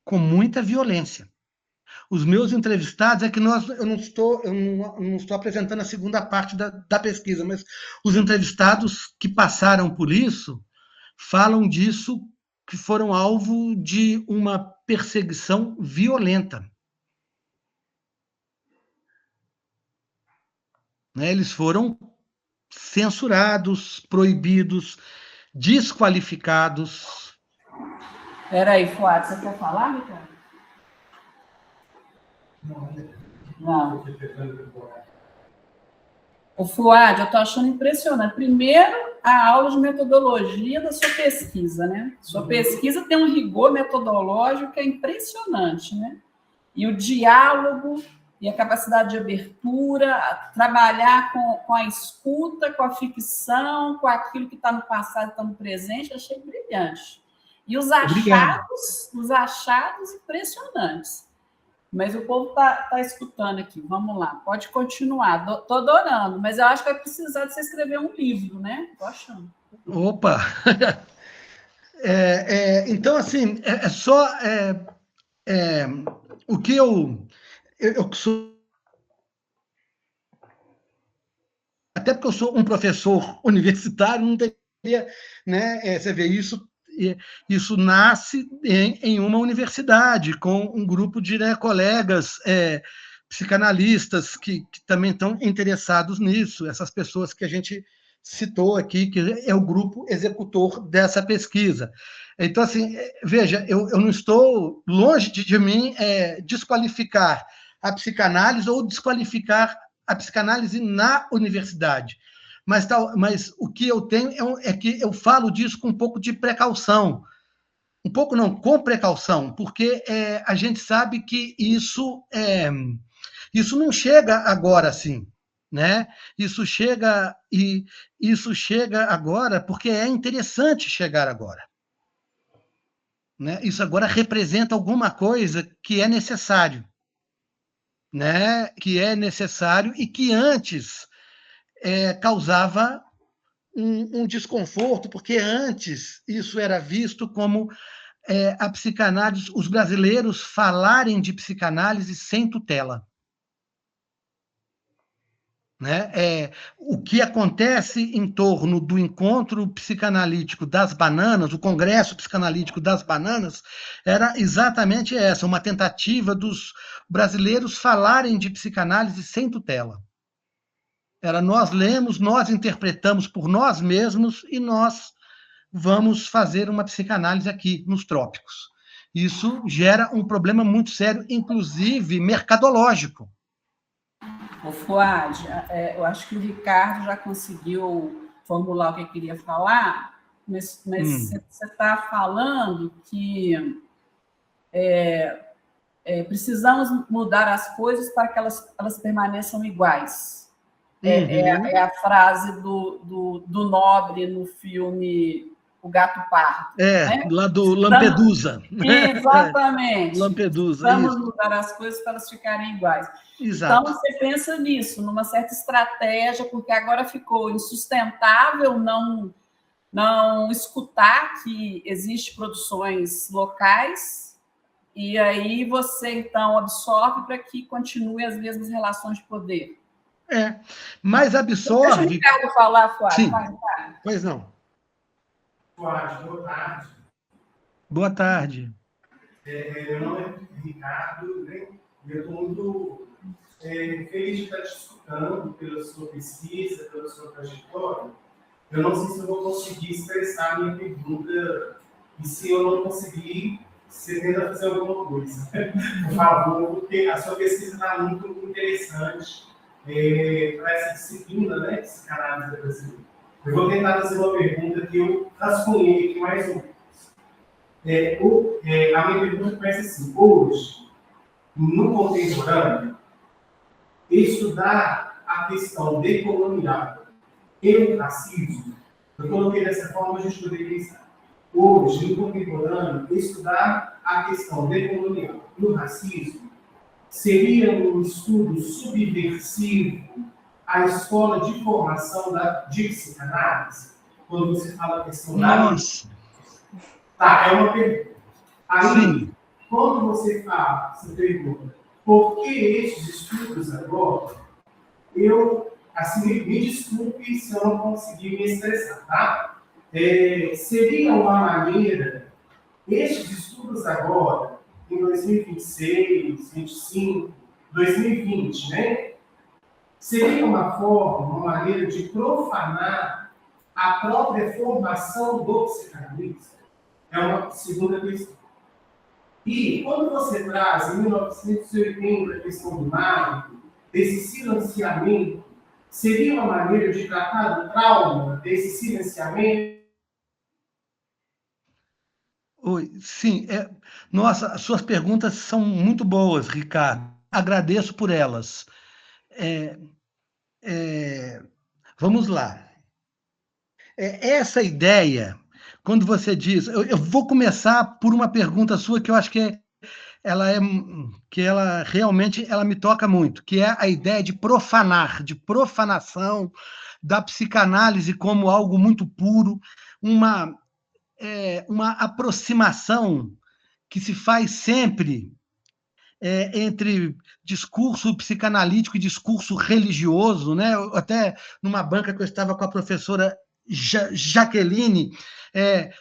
com muita violência. Os meus entrevistados, eu não estou apresentando a segunda parte da pesquisa, mas os entrevistados que passaram por isso falam disso, que foram alvo de uma perseguição violenta. Eles foram censurados, proibidos, desqualificados. Espera aí, Fuad, você quer falar, Ricardo? Não. O Fuad, eu estou achando impressionante. Primeiro, a aula de metodologia da sua pesquisa, né? Sua pesquisa tem um rigor metodológico que é impressionante, né? E o diálogo e a capacidade de abertura, trabalhar com a escuta, com a ficção, com aquilo que está no passado e está no presente, achei brilhante. E os achados impressionantes. Mas o povo está escutando aqui. Vamos lá, pode continuar. Estou adorando, mas eu acho que vai precisar de você escrever um livro, né? Estou achando. Opa! Então, assim, o que eu sou. Até porque eu sou um professor universitário, não teria, né? Você vê isso nasce em uma universidade, com um grupo de, né, colegas psicanalistas que também estão interessados nisso, essas pessoas que a gente citou aqui, que é o grupo executor dessa pesquisa. Então, assim, veja, eu não estou longe de mim desqualificar a psicanálise ou desqualificar a psicanálise na universidade. Mas o que eu tenho é que eu falo disso com um pouco de precaução. Um pouco não, com precaução, porque a gente sabe que isso não chega agora assim, né? Isso chega agora porque é interessante chegar agora, né? Isso agora representa alguma coisa que é necessário, né? Que é necessário e que antes causava um desconforto, porque antes isso era visto como a psicanálise, os brasileiros falarem de psicanálise sem tutela. Né? O que acontece em torno do encontro psicanalítico das bananas, o Congresso Psicanalítico das Bananas, era exatamente essa, uma tentativa dos brasileiros falarem de psicanálise sem tutela. Era nós lemos, nós interpretamos por nós mesmos e nós vamos fazer uma psicanálise aqui nos trópicos. Isso gera um problema muito sério, inclusive mercadológico. O Fuad, eu acho que o Ricardo já conseguiu formular o que eu queria falar, mas você está falando que precisamos mudar as coisas para que elas permaneçam iguais. É a frase do Nobre no filme O Gato Pardo. Né? Lá do Lampedusa. Exatamente. Lampedusa, Vamos isso. mudar as coisas para elas ficarem iguais. Exato. Então, você pensa nisso, numa certa estratégia, porque agora ficou insustentável não escutar que existem produções locais, e aí você, então, absorve para que continue as mesmas relações de poder. Mas absorve... Deixa o Ricardo falar, Fuad. Sim. Vai. Pois não. Fuad, boa tarde. Boa tarde. Meu nome é Ricardo, né? Eu estou muito feliz de estar te escutando pela sua pesquisa, pela sua trajetória. Eu não sei se eu vou conseguir expressar a minha pergunta, e se eu não conseguir, você tenta fazer alguma coisa. Por favor, porque a sua pesquisa está muito interessante para essa disciplina, né, psicanálise brasileira. Eu vou tentar fazer uma pergunta que eu rascunhei aqui mais ou menos. A minha pergunta começa assim: hoje, no contemporâneo, estudar a questão decolonial e o racismo, eu coloquei dessa forma, a gente poderia pensar. Hoje, no contemporâneo, estudar a questão decolonial e o racismo seria um estudo subversivo à escola de formação de psicanálise? Quando você fala a questão da... Nossa! Tá, é uma pergunta. Aí, Sim. quando você fala, você pergunta, por que esses estudos agora, assim, me desculpe se eu não conseguir me expressar, tá? Seria uma maneira, estes estudos agora, em 2026, 2025, 2020, né? Seria uma forma, uma maneira de profanar a própria formação do psicanalista? É uma segunda questão. E quando você traz, em 1980, a questão do marco, desse silenciamento, seria uma maneira de tratar do trauma desse silenciamento? Oi, sim. Nossa, as suas perguntas são muito boas, Ricardo. agradeço por elas. Vamos lá. Essa ideia, quando você diz... Eu vou começar por uma pergunta sua que eu acho que ela realmente ela me toca muito, que é a ideia de profanar, de profanação da psicanálise como algo muito puro, uma aproximação que se faz sempre entre discurso psicanalítico e discurso religioso, né? Até numa banca que eu estava com a professora Jaqueline,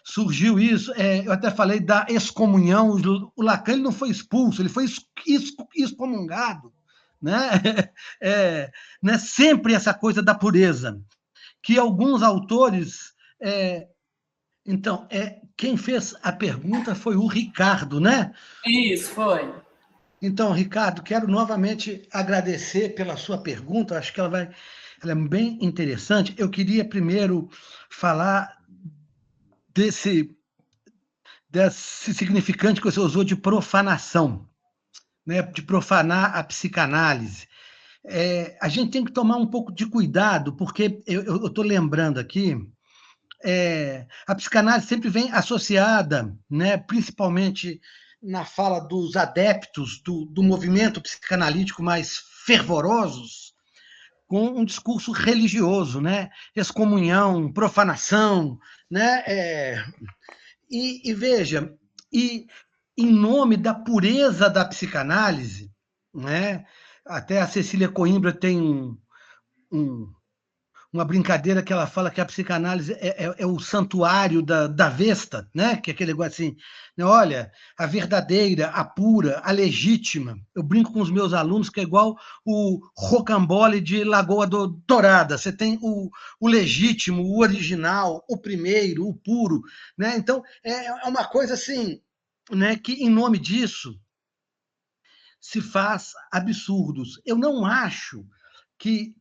surgiu isso. Eu até falei da excomunhão. O Lacan ele não foi expulso, ele foi excomungado. Né? Né? Sempre essa coisa da pureza, que alguns autores. Então, quem fez a pergunta foi o Ricardo, né? Isso, foi. Então, Ricardo, quero novamente agradecer pela sua pergunta, acho que ela é bem interessante. Eu queria primeiro falar desse significante que você usou de profanação, né? De profanar a psicanálise. A gente tem que tomar um pouco de cuidado, porque eu estou lembrando aqui, a psicanálise sempre vem associada, né, principalmente na fala dos adeptos do movimento psicanalítico mais fervorosos, com um discurso religioso, né? Excomunhão, profanação, né? E veja, e em nome da pureza da psicanálise, né? Até a Cecília Coimbra tem um, uma brincadeira que ela fala que a psicanálise é o santuário da Vesta, né? Que é aquele negócio assim, né? Olha, a verdadeira, a pura, a legítima. Eu brinco com os meus alunos que é igual o rocambole de Lagoa Dourada. Você tem o legítimo, o original, o primeiro, o puro, né? Então, é uma coisa assim, né? Que em nome disso se faz absurdos. Eu não acho que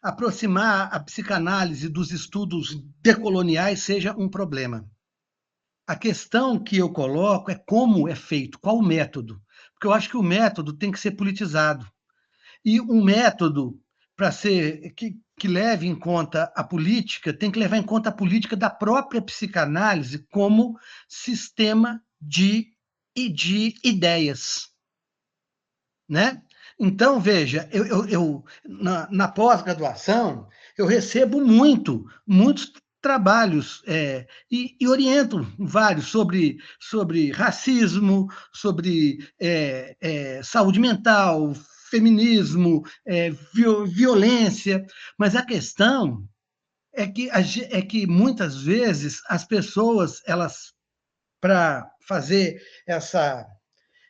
aproximar a psicanálise dos estudos decoloniais seja um problema. A questão que eu coloco é como é feito, qual o método. Porque eu acho que o método tem que ser politizado. E um método para ser que leve em conta a política, tem que levar em conta a política da própria psicanálise como sistema de ideias, né? Então, veja, na pós-graduação, eu recebo muitos trabalhos e oriento vários sobre racismo, sobre saúde mental, feminismo, violência, mas a questão é que muitas vezes as pessoas, elas, para fazer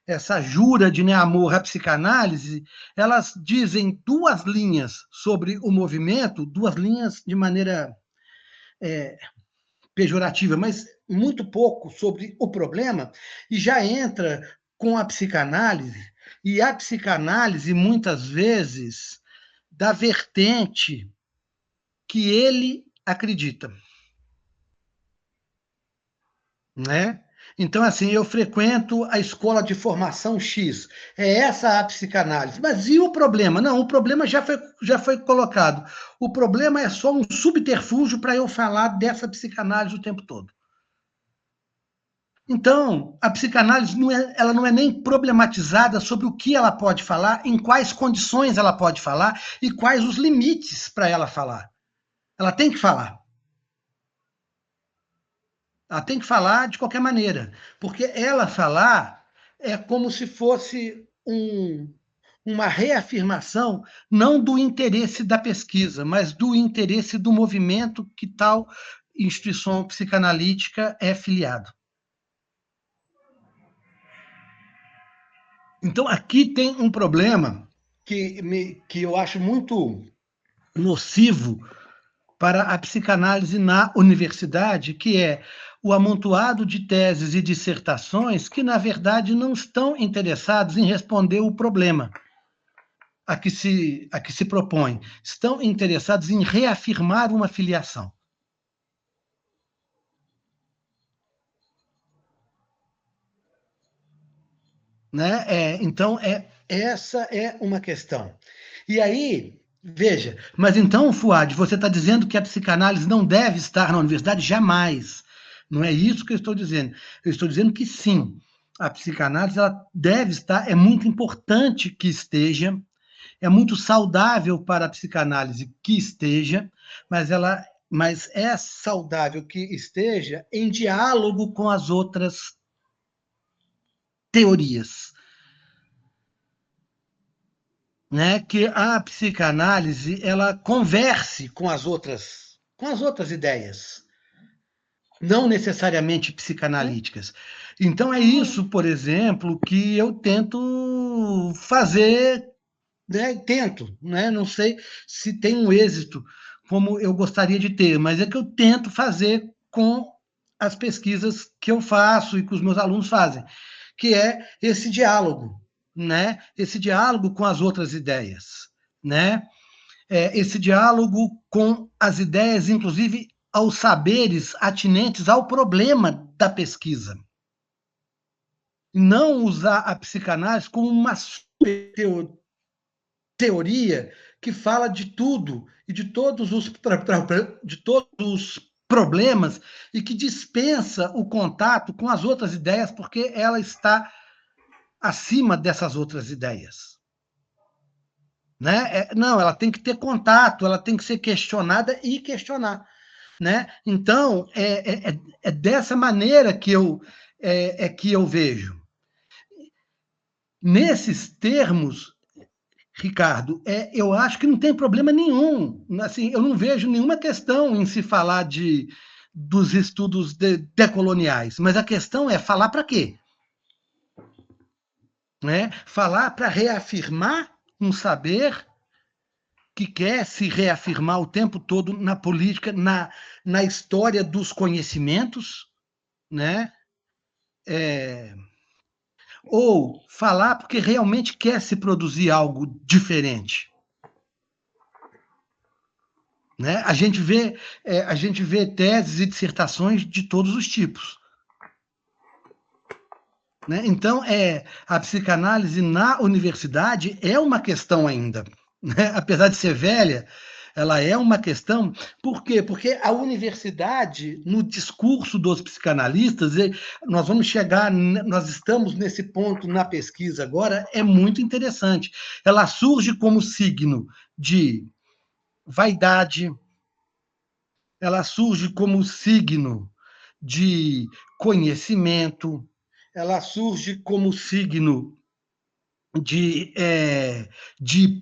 essa jura de amor à psicanálise, elas dizem duas linhas sobre o movimento, duas linhas de maneira pejorativa, mas muito pouco sobre o problema, e já entra com a psicanálise, e a psicanálise, muitas vezes, da vertente que ele acredita, né? Então, assim, eu frequento a escola de formação X. É essa a psicanálise. Mas e o problema? Não, o problema já foi colocado. O problema é só um subterfúgio para eu falar dessa psicanálise o tempo todo. Então, a psicanálise ela não é nem problematizada sobre o que ela pode falar, em quais condições ela pode falar e quais os limites para ela falar. Ela tem que falar. Ela tem que falar de qualquer maneira, porque ela falar é como se fosse uma reafirmação não do interesse da pesquisa, mas do interesse do movimento que tal instituição psicanalítica é filiado. Então, aqui tem um problema que eu acho muito nocivo para a psicanálise na universidade, que é o amontoado de teses e dissertações que, na verdade, não estão interessados em responder o problema a que se propõe. Estão interessados em reafirmar uma filiação. Né? Então, essa é uma questão. E aí, veja, mas então, Fuad, você está dizendo que a psicanálise não deve estar na universidade? Jamais. Não é isso que eu estou dizendo. Eu estou dizendo que sim, a psicanálise ela deve estar, é muito importante que esteja, é muito saudável para a psicanálise que esteja, mas é saudável que esteja em diálogo com as outras teorias, né? Que a psicanálise ela converse com as outras ideias, não necessariamente psicanalíticas. Então é isso, por exemplo, que eu tento fazer, né? Tento, né? Não sei se tem um êxito como eu gostaria de ter, mas é que eu tento fazer com as pesquisas que eu faço e que os meus alunos fazem, que é esse diálogo, né? Esse diálogo com as outras ideias, né? Esse diálogo com as ideias, inclusive aos saberes atinentes ao problema da pesquisa. Não usar a psicanálise como uma teoria que fala de tudo e de todos os problemas e que dispensa o contato com as outras ideias porque ela está acima dessas outras ideias. Né? Não, ela tem que ter contato, ela tem que ser questionada e questionar. Né? Então, é dessa maneira que eu vejo. Nesses termos, Ricardo, eu acho que não tem problema nenhum. Assim, eu não vejo nenhuma questão em se falar dos estudos decoloniais, mas a questão é falar para quê? Né? Falar para reafirmar um saber que quer se reafirmar o tempo todo na política, na história dos conhecimentos, né? Ou falar porque realmente quer se produzir algo diferente. Né? A gente vê teses e dissertações de todos os tipos. Né? Então, a psicanálise na universidade é uma questão ainda. Né? Apesar de ser velha, ela é uma questão. Por quê? Porque a universidade, no discurso dos psicanalistas, nós estamos nesse ponto na pesquisa agora, é muito interessante. Ela surge como signo de vaidade, ela surge como signo de conhecimento, ela surge como signo de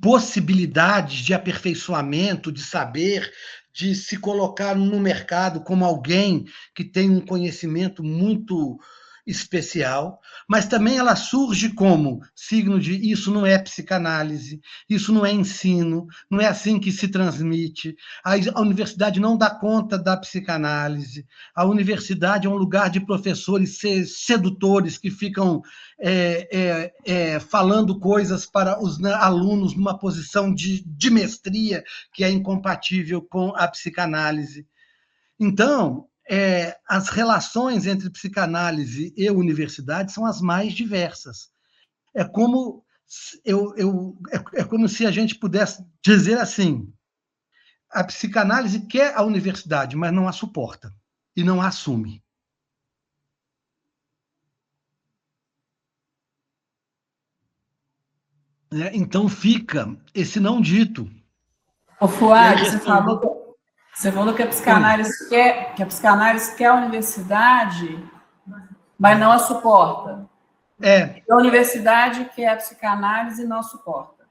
possibilidades de aperfeiçoamento, de saber, de se colocar no mercado como alguém que tem um conhecimento muito especial, mas também ela surge como signo de isso não é psicanálise, isso não é ensino, não é assim que se transmite, a universidade não dá conta da psicanálise, a universidade é um lugar de professores sedutores que ficam falando coisas para os alunos numa posição de mestria que é incompatível com a psicanálise. Então, as relações entre psicanálise e universidade são as mais diversas. É como se a gente pudesse dizer assim: a psicanálise quer a universidade, mas não a suporta e não a assume. Então fica esse não dito. Ô, Fuad, você falou que a psicanálise quer a universidade, mas não a suporta. A universidade quer a psicanálise e não suporta.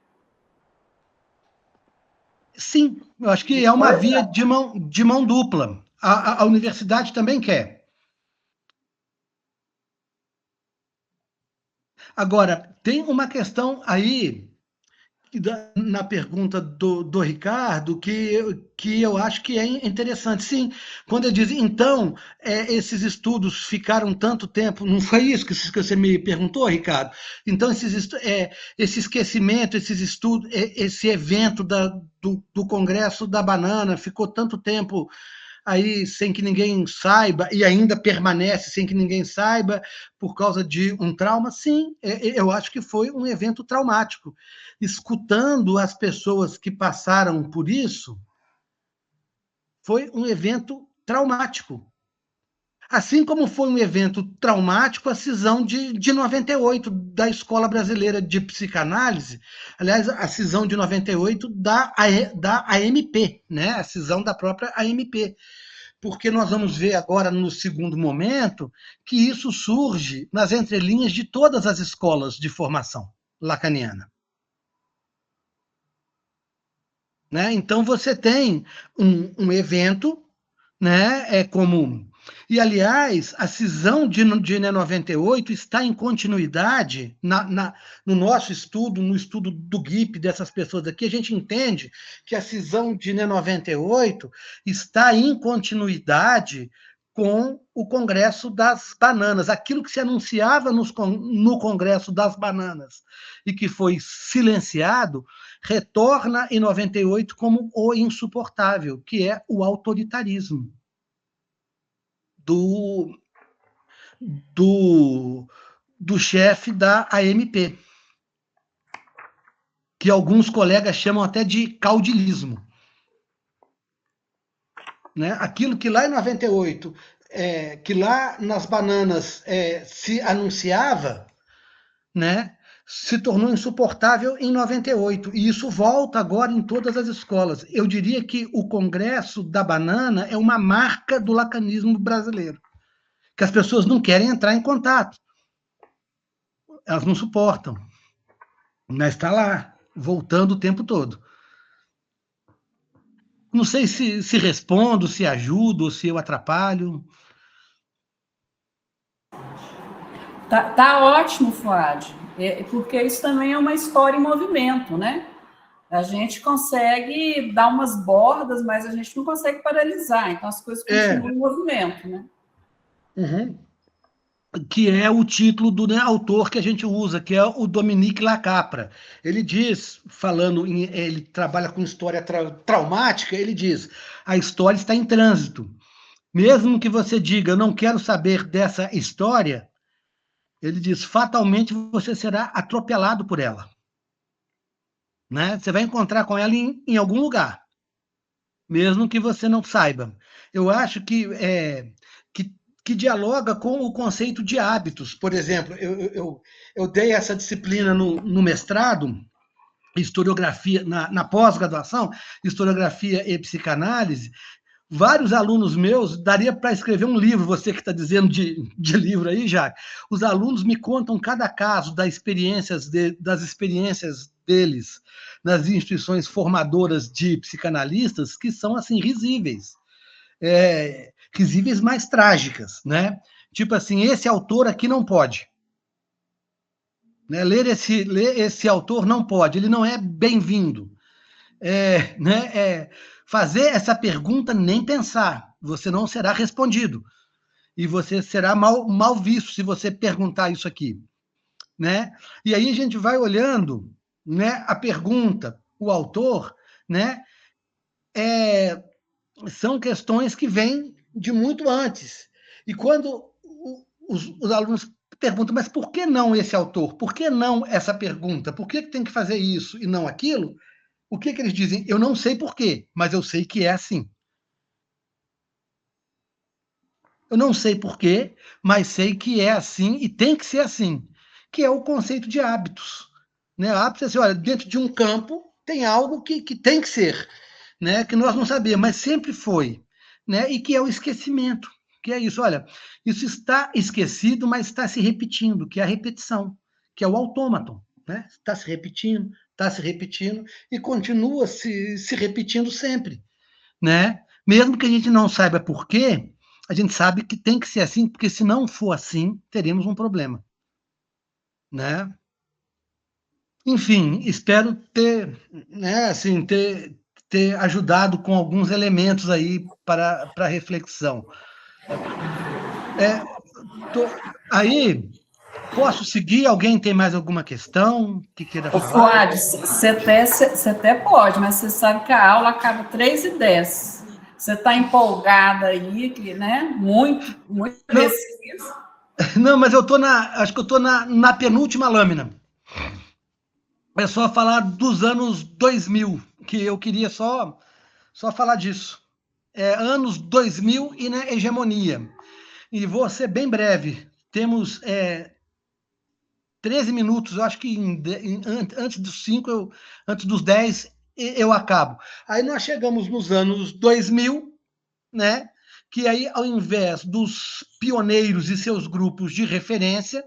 Sim, eu acho que é uma via de mão dupla. A universidade também quer. Agora, tem uma questão aí, na pergunta do Ricardo, que eu acho que é interessante. Sim, quando ele diz, então, esses estudos ficaram tanto tempo, não foi isso que você me perguntou, Ricardo? Então, esse esquecimento, esses estudos, esse evento do Congresso da Banana ficou tanto tempo aí sem que ninguém saiba, e ainda permanece sem que ninguém saiba, por causa de um trauma? Sim, eu acho que foi um evento traumático. Escutando as pessoas que passaram por isso, foi um evento traumático. Assim como foi um evento traumático a cisão de 98 da Escola Brasileira de Psicanálise, aliás, a cisão de 98 da AMP, né? A cisão da própria AMP, porque nós vamos ver agora, no segundo momento, que isso surge nas entrelinhas de todas as escolas de formação lacaniana. Né? Então, você tem um evento, né, comum. E, aliás, a cisão de 98 está em continuidade no nosso estudo, no estudo do GIP dessas pessoas aqui, a gente entende que a cisão de 98 está em continuidade com o Congresso das Bananas, aquilo que se anunciava no Congresso das Bananas e que foi silenciado, retorna em 98 como o insuportável, que é o autoritarismo do chefe da AMP, que alguns colegas chamam até de caudilismo. Né? Aquilo que lá em 98, que lá nas Bananas se anunciava, né, se tornou insuportável em 98, e isso volta agora em todas as escolas. Eu diria que o Congresso da Banana é uma marca do lacanismo brasileiro, que as pessoas não querem entrar em contato, elas não suportam, mas está lá, voltando o tempo todo. Não sei se respondo, se ajudo, ou se eu atrapalho. Tá ótimo, Fuad, porque isso também é uma história em movimento, né? A gente consegue dar umas bordas, mas a gente não consegue paralisar, então as coisas continuam em movimento, né? Uhum. Que é o título do, né, autor que a gente usa, que é o Dominique Lacapra. Ele diz, ele trabalha com história traumática, ele diz, a história está em trânsito. Mesmo que você diga, eu não quero saber dessa história, ele diz, fatalmente você será atropelado por ela. Né? Você vai encontrar com ela em algum lugar, mesmo que você não saiba. Eu acho que dialoga com o conceito de hábitos. Por exemplo, eu dei essa disciplina no mestrado, historiografia, na pós-graduação, historiografia e psicanálise. Vários alunos meus, daria para escrever um livro, você que está dizendo de livro aí, Jacques. Os alunos me contam cada caso das experiências deles nas instituições formadoras de psicanalistas, que são, assim, risíveis. Risíveis mais trágicas, né? Tipo assim, esse autor aqui não pode. Né? Ler esse autor não pode, ele não é bem-vindo. Fazer essa pergunta, nem pensar, você não será respondido. E você será mal visto se você perguntar isso aqui. Né? E aí a gente vai olhando, né, a pergunta, o autor, né, são questões que vêm de muito antes. E quando os alunos perguntam, mas por que não esse autor? Por que não essa pergunta? Por que tem que fazer isso e não aquilo? O que eles dizem? Eu não sei por quê, mas eu sei que é assim. Eu não sei por quê, mas sei que é assim e tem que ser assim, que é o conceito de hábitos. Né? Hábitos é assim, olha, dentro de um campo tem algo que tem que ser, né? Que nós não sabemos, mas sempre foi. Né? E que é o esquecimento, que é isso, olha, isso está esquecido, mas está se repetindo, que é a repetição, que é o autômaton. Né? Está se repetindo e continua se repetindo sempre. Né? Mesmo que a gente não saiba por quê, a gente sabe que tem que ser assim, porque se não for assim, teremos um problema. Né? Enfim, espero ter, né, assim, ter ajudado com alguns elementos aí para reflexão. Aí, posso seguir? Alguém tem mais alguma questão que queira falar? Fuad, você até pode, mas você sabe que a aula acaba 3h10. Você está empolgada aí, que, né? Muito preciso. Não, mas acho que eu estou na penúltima lâmina. É só falar dos anos 2000, que eu queria só falar disso. Anos 2000 e na hegemonia. E vou ser bem breve. Temos 13 minutos, eu acho que antes dos 5, antes dos 10, eu acabo. Aí nós chegamos nos anos 2000, né? Que aí, ao invés dos pioneiros e seus grupos de referência,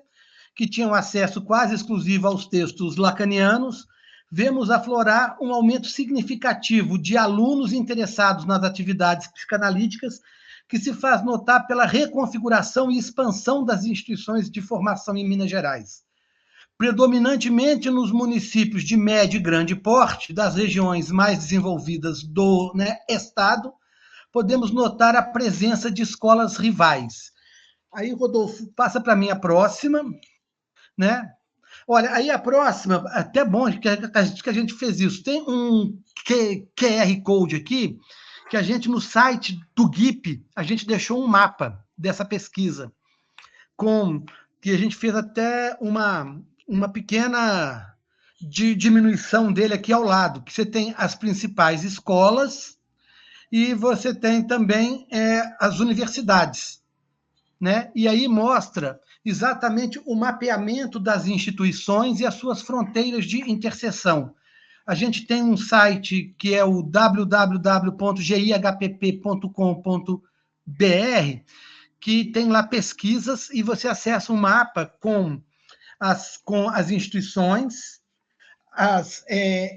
que tinham acesso quase exclusivo aos textos lacanianos, vemos aflorar um aumento significativo de alunos interessados nas atividades psicanalíticas, que se faz notar pela reconfiguração e expansão das instituições de formação em Minas Gerais. Predominantemente nos municípios de médio e grande porte, das regiões mais desenvolvidas do estado, podemos notar a presença de escolas rivais. Aí, Rodolfo, passa para mim a próxima, né? Olha, aí a próxima, até bom que a gente fez isso. Tem um QR Code aqui, que a gente, no site do GIP, a gente deixou um mapa dessa pesquisa, que a gente fez até uma pequena diminuição dele aqui ao lado, que você tem as principais escolas e você tem também as universidades, né? E aí mostra exatamente o mapeamento das instituições e as suas fronteiras de interseção. A gente tem um site que é o www.gihpp.com.br, que tem lá pesquisas e você acessa um mapa com as instituições,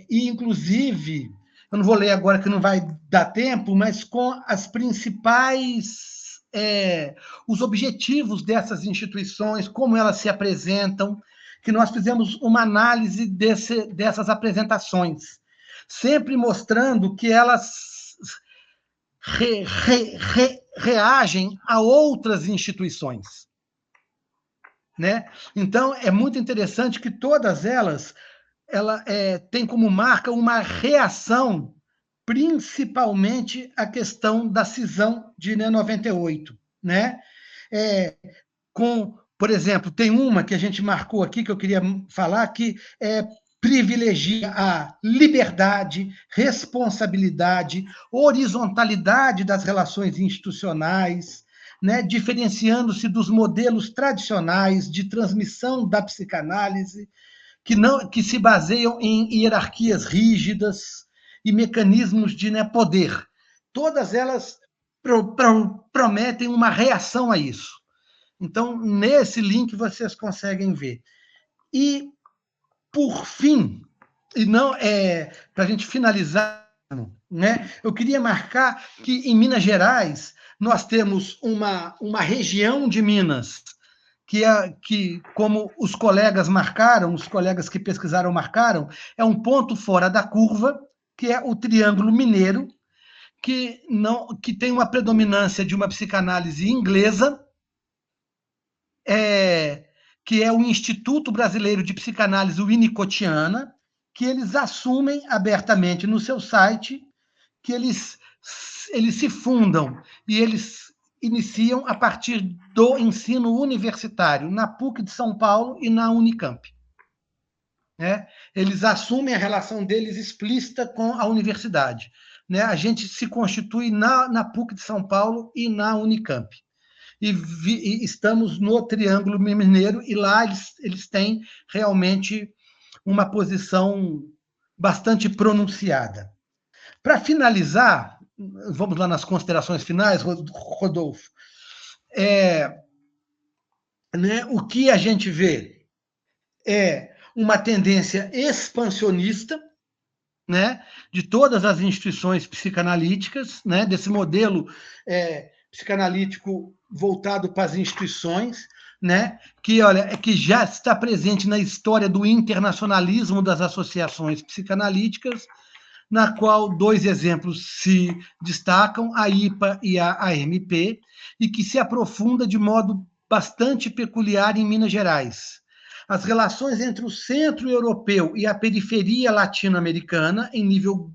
e inclusive, eu não vou ler agora que não vai dar tempo, mas com as principais os objetivos dessas instituições, como elas se apresentam, que nós fizemos uma análise dessas apresentações, sempre mostrando que elas reagem a outras instituições, né? Então, é muito interessante que todas elas têm como marca uma reação principalmente a questão da cisão de 98, né? Por exemplo, tem uma que a gente marcou aqui, que eu queria falar, que privilegia a liberdade, responsabilidade, horizontalidade das relações institucionais, né? Diferenciando-se dos modelos tradicionais de transmissão da psicanálise, que se baseiam em hierarquias rígidas e mecanismos de poder. Todas elas prometem uma reação a isso. Então, nesse link vocês conseguem ver. E, por fim, e não para a gente finalizar, né, eu queria marcar que em Minas Gerais nós temos uma região de Minas que, como os colegas marcaram, os colegas que pesquisaram marcaram, é um ponto fora da curva, que é o Triângulo Mineiro, que tem uma predominância de uma psicanálise inglesa, que é o Instituto Brasileiro de Psicanálise Winnicottiana, que eles assumem abertamente no seu site, que eles se fundam e eles iniciam a partir do ensino universitário, na PUC de São Paulo e na Unicamp. Eles assumem a relação deles explícita com a universidade. A gente se constitui na PUC de São Paulo e na Unicamp. E estamos no Triângulo Mineiro, e lá eles têm realmente uma posição bastante pronunciada. Para finalizar, vamos lá nas considerações finais, Rodolfo. O que a gente vê é uma tendência expansionista, de todas as instituições psicanalíticas, desse modelo psicanalítico voltado para as instituições, que já está presente na história do internacionalismo das associações psicanalíticas, na qual 2 exemplos se destacam, a IPA e a AMP, e que se aprofunda de modo bastante peculiar em Minas Gerais. As relações entre o centro europeu e a periferia latino-americana, em nível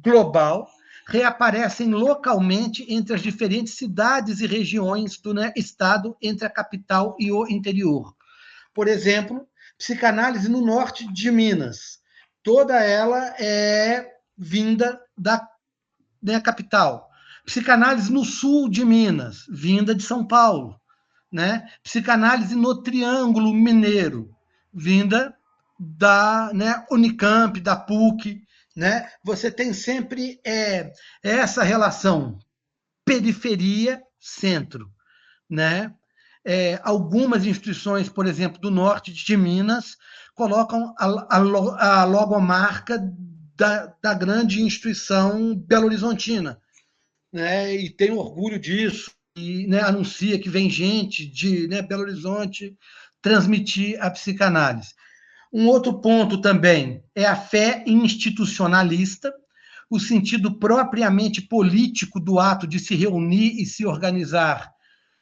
global, reaparecem localmente entre as diferentes cidades e regiões do, né, estado, entre a capital e o interior. Por exemplo, psicanálise no norte de Minas. Toda ela é vinda da, né, capital. Psicanálise no sul de Minas, vinda de São Paulo. Né? Psicanálise no Triângulo Mineiro, vinda da, né, Unicamp, da PUC. Né? Você tem sempre essa relação periferia-centro. Né? Algumas instituições, por exemplo, do norte de Minas, colocam a logomarca da grande instituição belo-horizontina, né? E tem orgulho disso, e, né, anuncia que vem gente de, né, Belo Horizonte transmitir a psicanálise. Um outro ponto também é a fé institucionalista, o sentido propriamente político do ato de se reunir e se organizar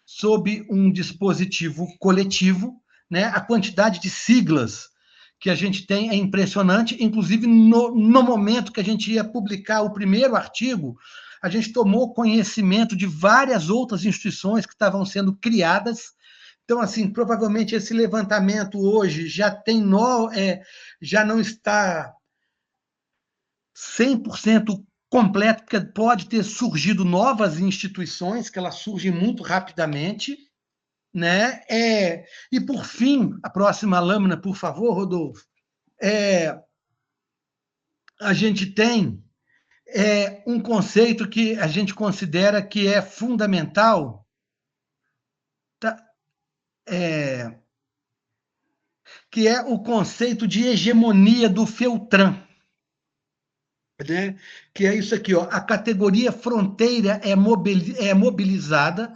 sob um dispositivo coletivo, né? A quantidade de siglas que a gente tem é impressionante, inclusive no momento que a gente ia publicar o primeiro artigo, a gente tomou conhecimento de várias outras instituições que estavam sendo criadas. Então, assim, provavelmente esse levantamento hoje já já não está 100% completo, porque pode ter surgido novas instituições, que elas surgem muito rapidamente, né? E, por fim, a próxima lâmina, por favor, Rodolfo, a gente tem um conceito que a gente considera que é fundamental, tá? Que é o conceito de hegemonia do Feltran, né? Que é isso aqui, ó, a categoria fronteira é mobilizada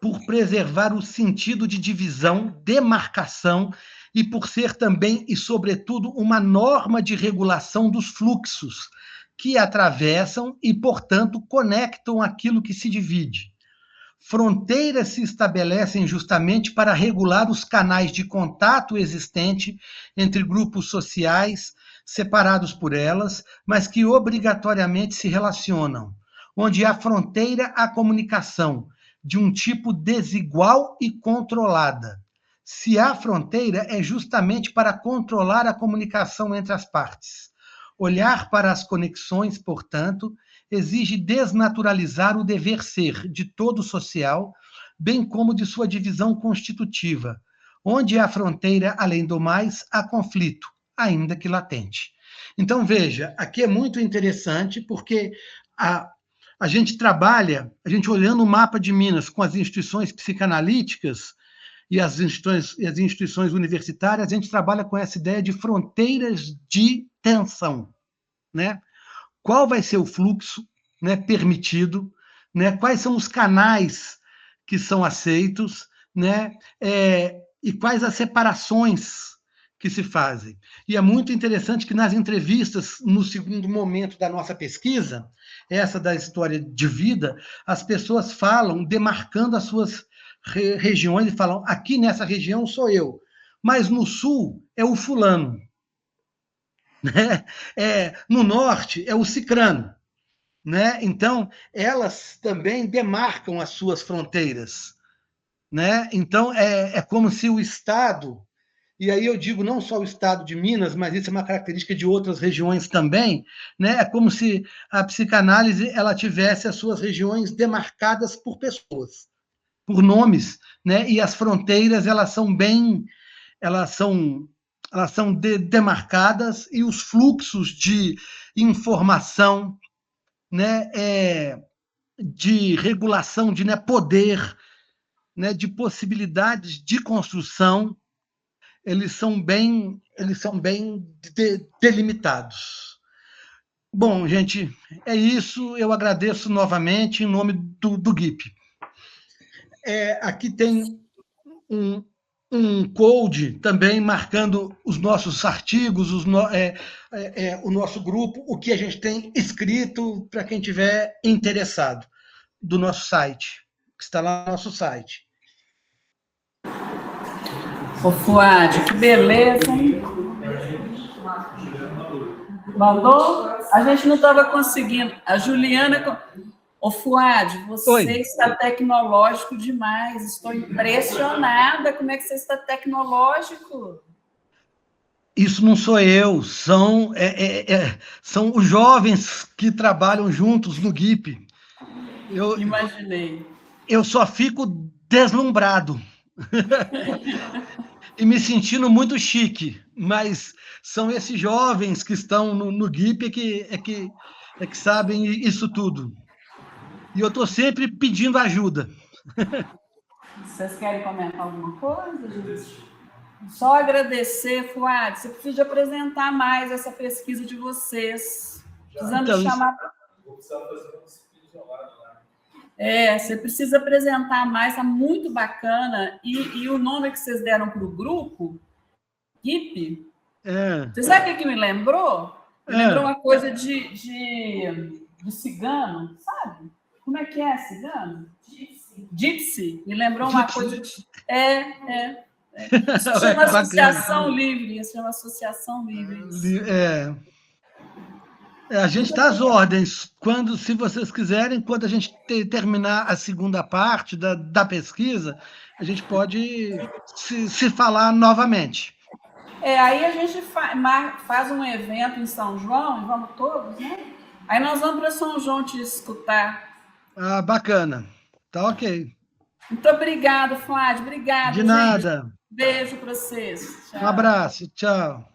por preservar o sentido de divisão, demarcação, e por ser também e, sobretudo, uma norma de regulação dos fluxos que atravessam e, portanto, conectam aquilo que se divide. Fronteiras se estabelecem justamente para regular os canais de contato existente entre grupos sociais separados por elas, mas que obrigatoriamente se relacionam. Onde há fronteira, há comunicação, de um tipo desigual e controlada. Se há fronteira, é justamente para controlar a comunicação entre as partes. Olhar para as conexões, portanto, exige desnaturalizar o dever ser de todo social, bem como de sua divisão constitutiva. Onde há fronteira, além do mais, há conflito, ainda que latente. Então, veja, aqui é muito interessante, porque a gente trabalha, a gente olhando o mapa de Minas com as instituições psicanalíticas e as instituições universitárias, a gente trabalha com essa ideia de fronteiras de tensão, né? Qual vai ser o fluxo, né, permitido, né? Quais são os canais que são aceitos, né? E quais as separações que se fazem. E é muito interessante que nas entrevistas, no segundo momento da nossa pesquisa, essa da história de vida, as pessoas falam, demarcando as suas regiões, e falam, aqui nessa região sou eu, mas no sul é o fulano. Né? No norte é o cicrano. Né? Então, elas também demarcam as suas fronteiras. Né? Então, é como se o Estado, e aí eu digo não só o Estado de Minas, mas isso é uma característica de outras regiões também, né? É como se a psicanálise ela tivesse as suas regiões demarcadas por pessoas, por nomes, né? E as fronteiras elas são demarcadas, e os fluxos de informação, né, de regulação, de, né, poder, né, de possibilidades de construção, eles são bem delimitados. Bom, gente, é isso. Eu agradeço novamente em nome do GIP. Aqui tem um code também marcando os nossos artigos, o nosso grupo, o que a gente tem escrito para quem tiver interessado, do nosso site, que está lá no nosso site. Ô, Fuad, que beleza, hein? Mandou? A gente não estava conseguindo. A Juliana. Ô, Fuad, você Oi. está tecnológico demais. Estou impressionada. Como é que você está tecnológico? Isso não sou eu, são os jovens que trabalham juntos no GIP. Imaginei. Eu só fico deslumbrado e me sentindo muito chique, mas são esses jovens que estão no GIP que sabem isso tudo. E eu estou sempre pedindo ajuda. Vocês querem comentar alguma coisa, gente? Só agradecer, Fuad. Você precisa apresentar mais essa pesquisa de vocês. Precisamos Então, chamar. Vou precisar fazer uma pesquisa isolada lá. Você precisa apresentar mais, está muito bacana. E o nome que vocês deram para o grupo, GIP, você sabe o que me lembrou? Me lembrou uma coisa de cigano, sabe? Como é que é cigano? Gypsy. Me lembrou uma coisa de... Isso chama Associação Livre. Isso chama Associação Livre. A gente está às ordens. Se vocês quiserem, quando a gente terminar a segunda parte da pesquisa, a gente pode se falar novamente. Aí a gente faz um evento em São João, e vamos todos, né? Aí nós vamos para São João te escutar. Bacana. Tá ok. Muito obrigada, Fuad. Obrigada. De nada. Gente. Beijo para vocês. Tchau. Um abraço. Tchau.